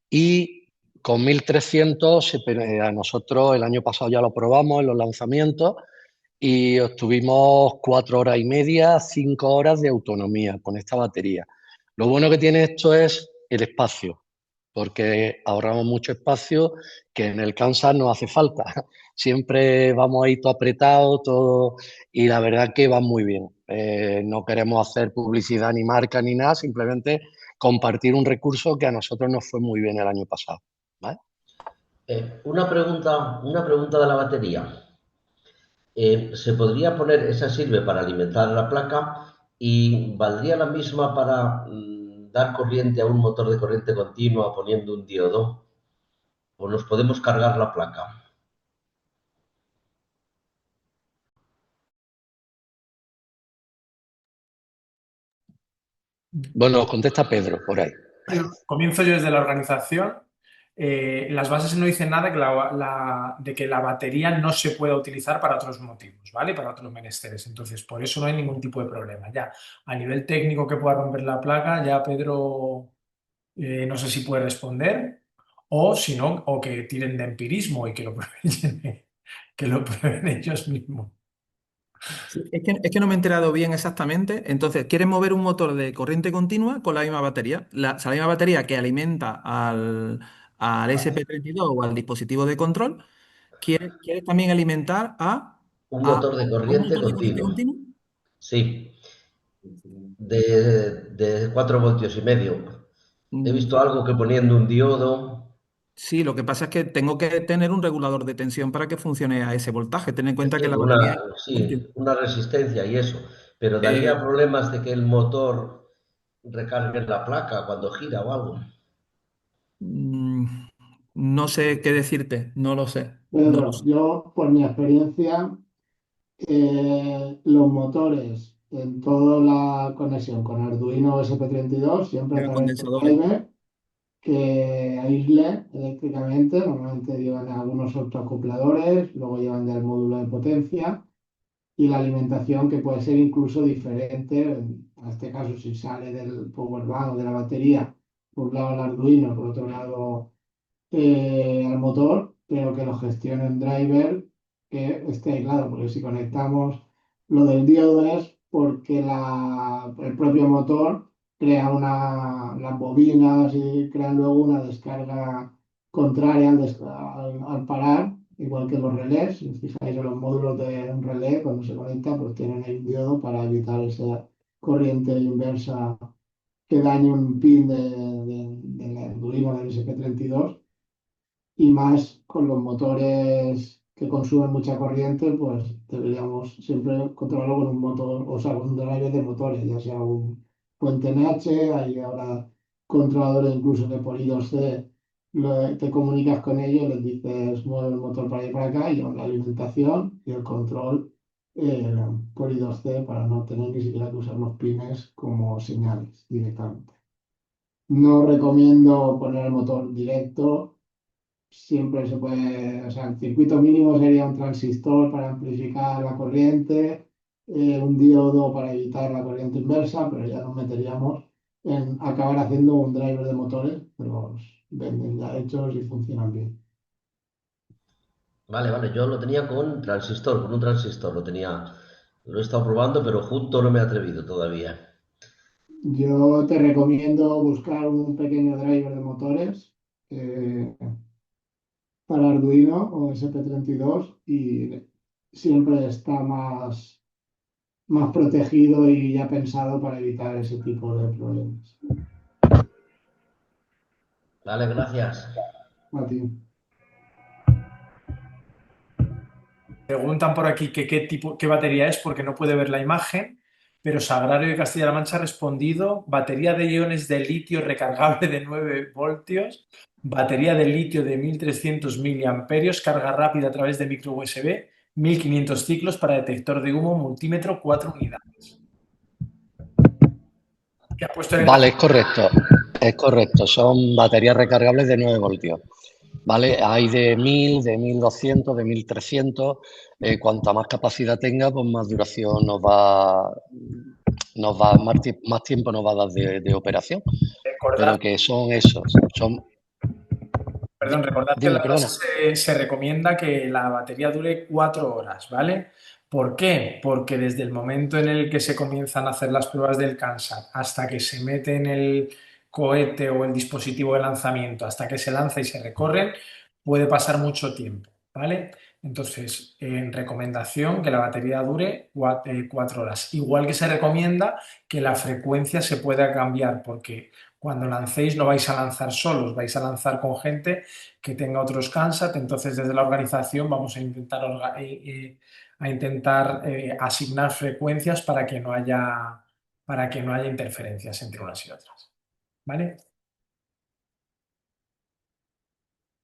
Y con 1300, a nosotros el año pasado ya lo probamos en los lanzamientos y obtuvimos 4 horas y media, 5 horas de autonomía con esta batería. Lo bueno que tiene esto es el espacio, porque ahorramos mucho espacio que en el Kansas no hace falta. Siempre vamos ahí todo apretado, todo, y la verdad que va muy bien. No queremos hacer publicidad ni marca ni nada, simplemente compartir un recurso que a nosotros nos fue muy bien el año pasado. ¿Vale? Una pregunta de la batería. Se podría poner, esa sirve para alimentar la placa y valdría la misma para dar corriente a un motor de corriente continua poniendo un diodo, o nos podemos cargar la placa. Bueno, contesta Pedro por ahí. Comienzo yo desde la organización. Las bases no dicen nada de que la batería no se pueda utilizar para otros motivos, ¿vale? Para otros menesteres. Entonces, por eso no hay ningún tipo de problema. Ya, a nivel técnico que pueda romper la placa, ya Pedro, no sé si puede responder, o si no, o que tiren de empirismo y que lo prueben, que lo prueben ellos mismos. Sí, es que no me he enterado bien exactamente. Entonces, ¿quieres mover un motor de corriente continua con la misma batería? O sea, la misma batería que alimenta al SP32 o al dispositivo de control. ¿Quieres también alimentar Un a motor de un corriente motor de corriente continua. continua? Sí, de 4 voltios y medio. He visto Pues, algo que poniendo un diodo. sí, lo que pasa es que tengo que tener un regulador de tensión para que funcione a ese voltaje. Ten en cuenta que la Entiendo, batería... sí, una resistencia y eso, pero Eh, daría problemas de que el motor recargue la placa cuando gira o algo. mm, no sé qué decirte, no lo sé. No lo Pedro, sé. yo por mi experiencia, los motores en toda la conexión con Arduino SP32 siempre Llevan traen un condensadores. driver que aísle eléctricamente. Normalmente llevan algunos optoacopladores, luego llevan ya el módulo de potencia y la alimentación, que puede ser incluso diferente. En este caso, si sale del power bank o de la batería, por un lado el Arduino, por otro lado al motor, pero que lo gestione un driver que esté aislado, porque si conectamos lo del diodo es porque el propio motor crea las bobinas y crean luego una descarga contraria al parar, igual que los relés. Si os fijáis en los módulos de un relé, cuando se conecta, pues tienen ahí un diodo para evitar esa corriente inversa que dañe un pin del Arduino del SP32. Y más con los motores que consumen mucha corriente, pues deberíamos siempre controlarlo con un motor, o sea, con un driver de motores, ya sea un Puente NH. Hay ahora controladores incluso de por I2C, te comunicas con ellos, les dices mueve el motor para allá y para acá, y llevan la alimentación y el control eh, por I2C, para no tener ni siquiera que usar los pines como señales directamente. No recomiendo poner el motor directo siempre se puede, o sea, el circuito mínimo sería un transistor para amplificar la corriente, un diodo para evitar la corriente inversa, pero ya nos meteríamos en acabar haciendo un driver de motores, pero los venden ya hechos y funcionan bien. Vale, vale, yo lo tenía con un transistor, lo he estado probando, pero junto no me he atrevido todavía. Yo te recomiendo buscar un pequeño driver de motores eh, para Arduino o SP32 y siempre está más protegido y ya pensado para evitar ese tipo de problemas. Vale, gracias. A ti. Preguntan por aquí que qué batería es porque no puede ver la imagen, pero Sagrario de Castilla-La Mancha ha respondido: batería de iones de litio recargable de 9 voltios, batería de litio de 1300 miliamperios, carga rápida a través de micro USB, 1500 ciclos para detector de humo, multímetro, 4 unidades. ¿Qué ha puesto en el Vale, es correcto, son baterías recargables de 9 voltios. ¿Vale? Hay de 1000, de 1200, de 1300. Cuanta más capacidad tenga, pues más duración más tiempo nos va a dar de operación. Recordad, Pero que son esos. recordad que en Dime, la perdona. base se recomienda que la batería dure 4 horas, ¿vale? ¿Por qué? Porque desde el momento en el que se comienzan a hacer las pruebas del Kansat hasta que se mete en el cohete o el dispositivo de lanzamiento, hasta que se lanza y se recorren, puede pasar mucho tiempo, ¿vale? Entonces, en recomendación que la batería dure 4 horas. Igual que se recomienda que la frecuencia se pueda cambiar, porque cuando lancéis no vais a lanzar solos, vais a lanzar con gente que tenga otros Kansat. Entonces, desde la organización vamos a intentar asignar frecuencias para que no haya interferencias entre unas y otras. ¿Vale?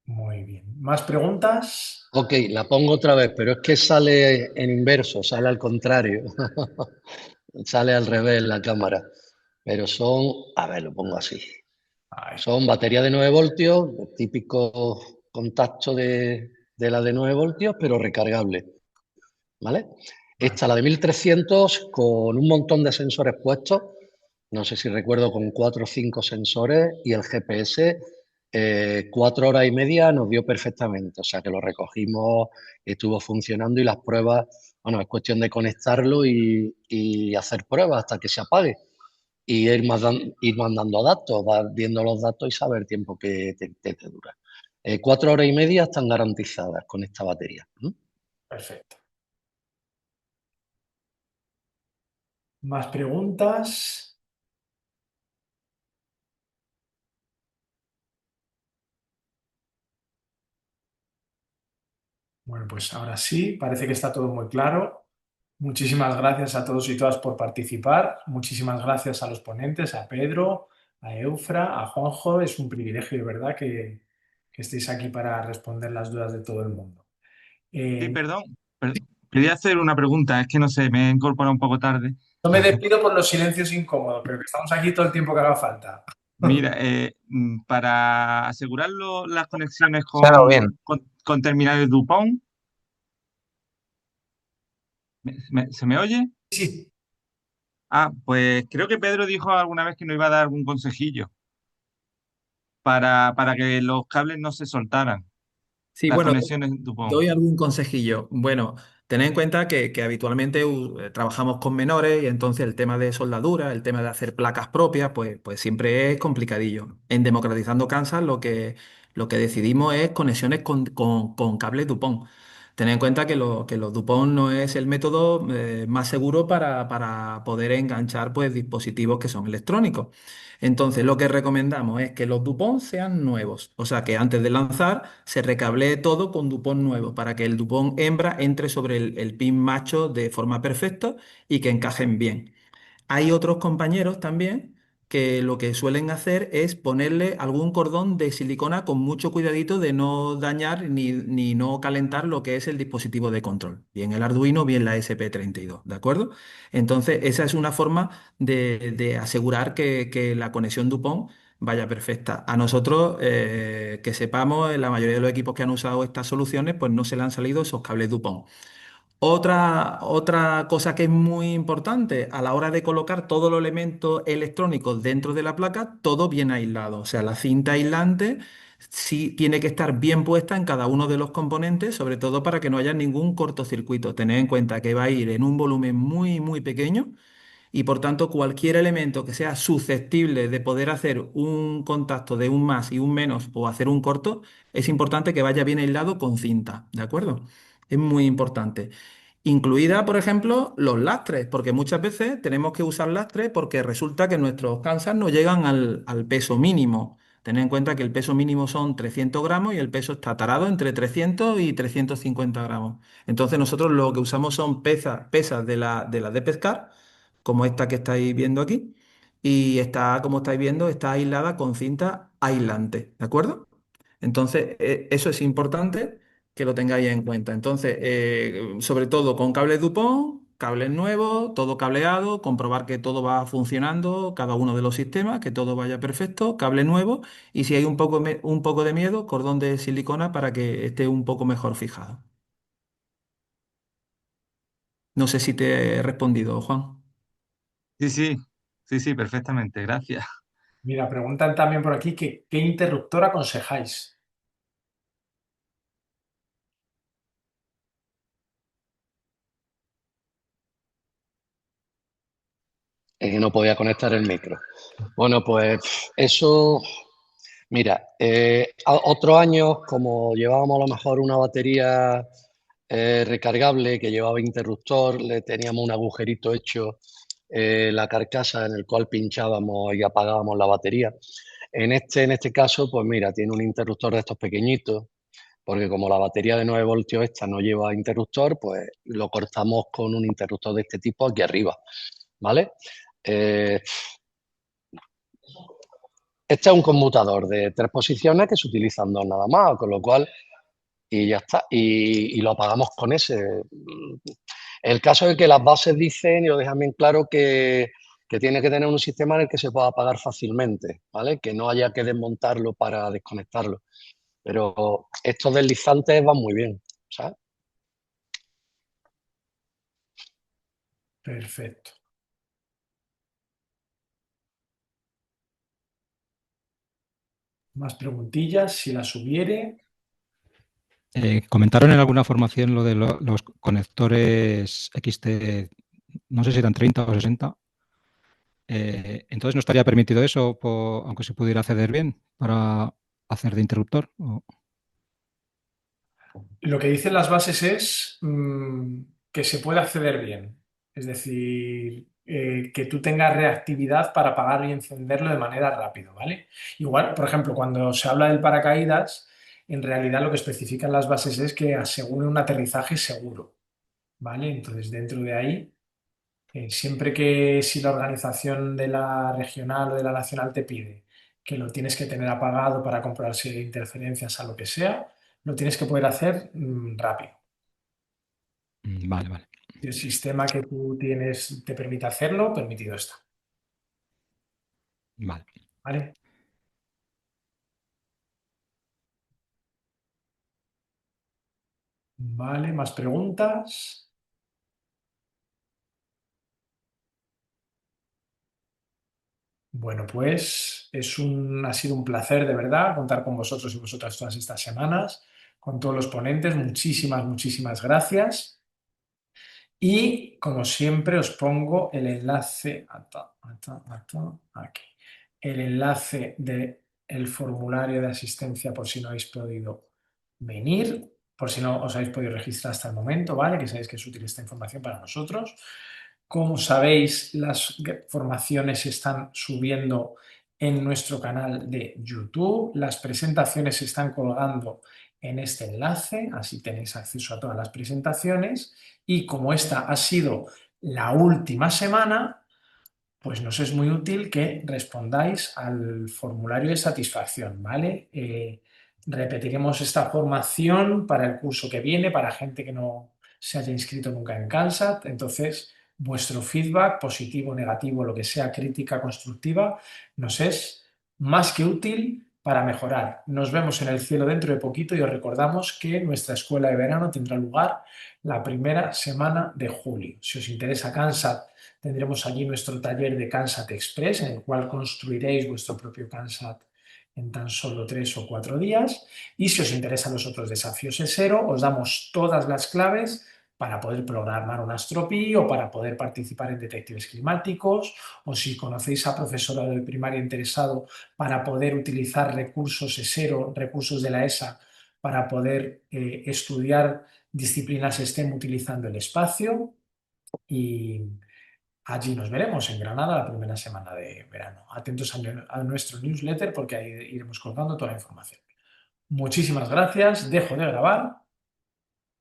Muy bien. ¿Más preguntas? Ok, la pongo otra vez, pero es que sale en inverso, sale al contrario. Sale al revés la cámara. Pero a ver, lo pongo así. Son baterías de 9 voltios, el típico contacto de la de 9 voltios, pero recargable. ¿Vale? Esta, la de 1300, con un montón de sensores puestos, no sé si recuerdo, con 4 o 5 sensores y el GPS, 4 horas y media nos dio perfectamente. O sea que lo recogimos, estuvo funcionando y las pruebas, bueno, es cuestión de conectarlo y hacer pruebas hasta que se apague y ir mandando datos, vas viendo los datos y saber el tiempo que te dura. 4 horas y media están garantizadas con esta batería. Perfecto. ¿Más preguntas? Bueno, pues ahora sí, parece que está todo muy claro. Muchísimas gracias a todos y todas por participar. Muchísimas gracias a los ponentes, a Pedro, a Eufra, a Juanjo. Es un privilegio, de verdad, que estéis aquí para responder las dudas de todo el mundo. Sí, perdón. Quería hacer una pregunta, es que no sé, me he incorporado un poco tarde. No me despido por los silencios incómodos, pero que estamos aquí todo el tiempo que haga falta. Mira, para asegurar las conexiones Claro, bien. con terminales Dupont, ¿se me oye? Sí. Ah, pues creo que Pedro dijo alguna vez que nos iba a dar algún consejillo para que los cables no se soltaran, Sí, las bueno, conexiones Dupont. doy algún consejillo. Bueno, tened en cuenta que habitualmente trabajamos con menores y entonces el tema de soldadura, el tema de hacer placas propias, pues siempre es complicadillo. En Democratizando Kansas lo que decidimos es conexiones con cables Dupont. Tened en cuenta que los Dupont no es el método más seguro para poder enganchar pues, dispositivos que son electrónicos. Entonces, lo que recomendamos es que los Dupont sean nuevos, o sea, que antes de lanzar se recablee todo con Dupont nuevo para que el Dupont hembra entre sobre el pin macho de forma perfecta y que encajen bien. Hay otros compañeros también que lo que suelen hacer es ponerle algún cordón de silicona con mucho cuidadito de no dañar ni no calentar lo que es el dispositivo de control, bien el Arduino, bien la SP32, ¿de acuerdo? Entonces, esa es una forma de asegurar que la conexión Dupont vaya perfecta. A nosotros, que sepamos, en la mayoría de los equipos que han usado estas soluciones, pues no se le han salido esos cables Dupont. Otra cosa que es muy importante a la hora de colocar todos los elementos electrónicos dentro de la placa, todo bien aislado. O sea, la cinta aislante sí tiene que estar bien puesta en cada uno de los componentes, sobre todo para que no haya ningún cortocircuito. Tened en cuenta que va a ir en un volumen muy, muy pequeño y por tanto cualquier elemento que sea susceptible de poder hacer un contacto de un más y un menos o hacer un corto, es importante que vaya bien aislado con cinta, ¿de acuerdo? Es muy importante. Incluida, por ejemplo, los lastres, porque muchas veces tenemos que usar lastres porque resulta que nuestros Kansas no llegan al peso mínimo. Tened en cuenta que el peso mínimo son 300 gramos y el peso está tarado entre 300 y 350 gramos. Entonces nosotros lo que usamos son pesas de la de pescar, como esta que estáis viendo aquí, y está, como estáis viendo, está aislada con cinta aislante, ¿de acuerdo? Entonces, eso es importante que lo tengáis en cuenta. Entonces, sobre todo con cables Dupont, cables nuevos, todo cableado, comprobar que todo va funcionando, cada uno de los sistemas, que todo vaya perfecto, cable nuevo, y si hay un poco de miedo, cordón de silicona para que esté un poco mejor fijado. No sé si te he respondido, Juan. Sí, sí, sí, sí, perfectamente, gracias. Mira, preguntan también por aquí que qué interruptor aconsejáis. Es que no podía conectar el micro. Bueno, pues eso, mira, otros años, como llevábamos a lo mejor una batería recargable que llevaba interruptor, le teníamos un agujerito hecho la carcasa en el cual pinchábamos y apagábamos la batería. En este caso, pues mira, tiene un interruptor de estos pequeñitos, porque como la batería de 9 voltios esta no lleva interruptor, pues lo cortamos con un interruptor de este tipo aquí arriba, ¿vale? Eh, este es un conmutador de 3 posiciones que se utilizan 2 nada más, con lo cual, y ya está, y lo apagamos con ese. El caso es que las bases dicen y lo dejan bien claro que tiene que tener un sistema en el que se pueda apagar fácilmente, ¿vale? Que no haya que desmontarlo para desconectarlo. Pero estos deslizantes van muy bien, ¿sabes? Perfecto. Más preguntillas, si las hubiere. Comentaron en alguna formación lo de los conectores XT, no sé si eran 30 o 60. Entonces, ¿no estaría permitido eso, aunque se pudiera acceder bien, para hacer de interruptor? Lo que dicen las bases es que se puede acceder bien. Es decir, que tú tengas reactividad para apagarlo y encenderlo de manera rápida, ¿vale? Igual, por ejemplo, cuando se habla del paracaídas, en realidad lo que especifican las bases es que asegure un aterrizaje seguro, ¿vale? Entonces, dentro de ahí, siempre que si la organización de la regional o de la nacional te pide que lo tienes que tener apagado para comprobarse interferencias a lo que sea, lo tienes que poder hacer rápido. Vale, vale. Si el sistema que tú tienes te permite hacerlo, permitido está. Vale. ¿Vale? Vale, más preguntas. Bueno, pues ha sido un placer de verdad contar con vosotros y vosotras todas estas semanas, con todos los ponentes. Muchísimas, muchísimas gracias. Y como siempre os pongo el enlace, aquí, el enlace del formulario de asistencia por si no habéis podido venir, por si no os habéis podido registrar hasta el momento, ¿vale? Que sabéis que es útil esta información para nosotros. Como sabéis, las formaciones se están subiendo en nuestro canal de YouTube. Las presentaciones se están colgando en este enlace, así tenéis acceso a todas las presentaciones. Y como esta ha sido la última semana, pues nos es muy útil que respondáis al formulario de satisfacción, ¿vale? Repetiremos esta formación para el curso que viene, para gente que no se haya inscrito nunca en CALSAT. Entonces, vuestro feedback, positivo, negativo, lo que sea, crítica, constructiva, nos es más que útil para mejorar. Nos vemos en el cielo dentro de poquito y os recordamos que nuestra escuela de verano tendrá lugar la primera semana de julio. Si os interesa CANSAT, tendremos allí nuestro taller de CANSAT Express, en el cual construiréis vuestro propio CANSAT en tan solo 3 o 4 días. Y si os interesan los otros desafíos ESERO, os damos todas las claves para poder programar un AstroPi o para poder participar en detectives climáticos, o si conocéis a profesorado de primaria interesado para poder utilizar recursos ESERO, recursos de la ESA, para poder estudiar disciplinas STEM utilizando el espacio. Y allí nos veremos en Granada la primera semana de verano. Atentos a nuestro newsletter porque ahí iremos colgando toda la información. Muchísimas gracias, dejo de grabar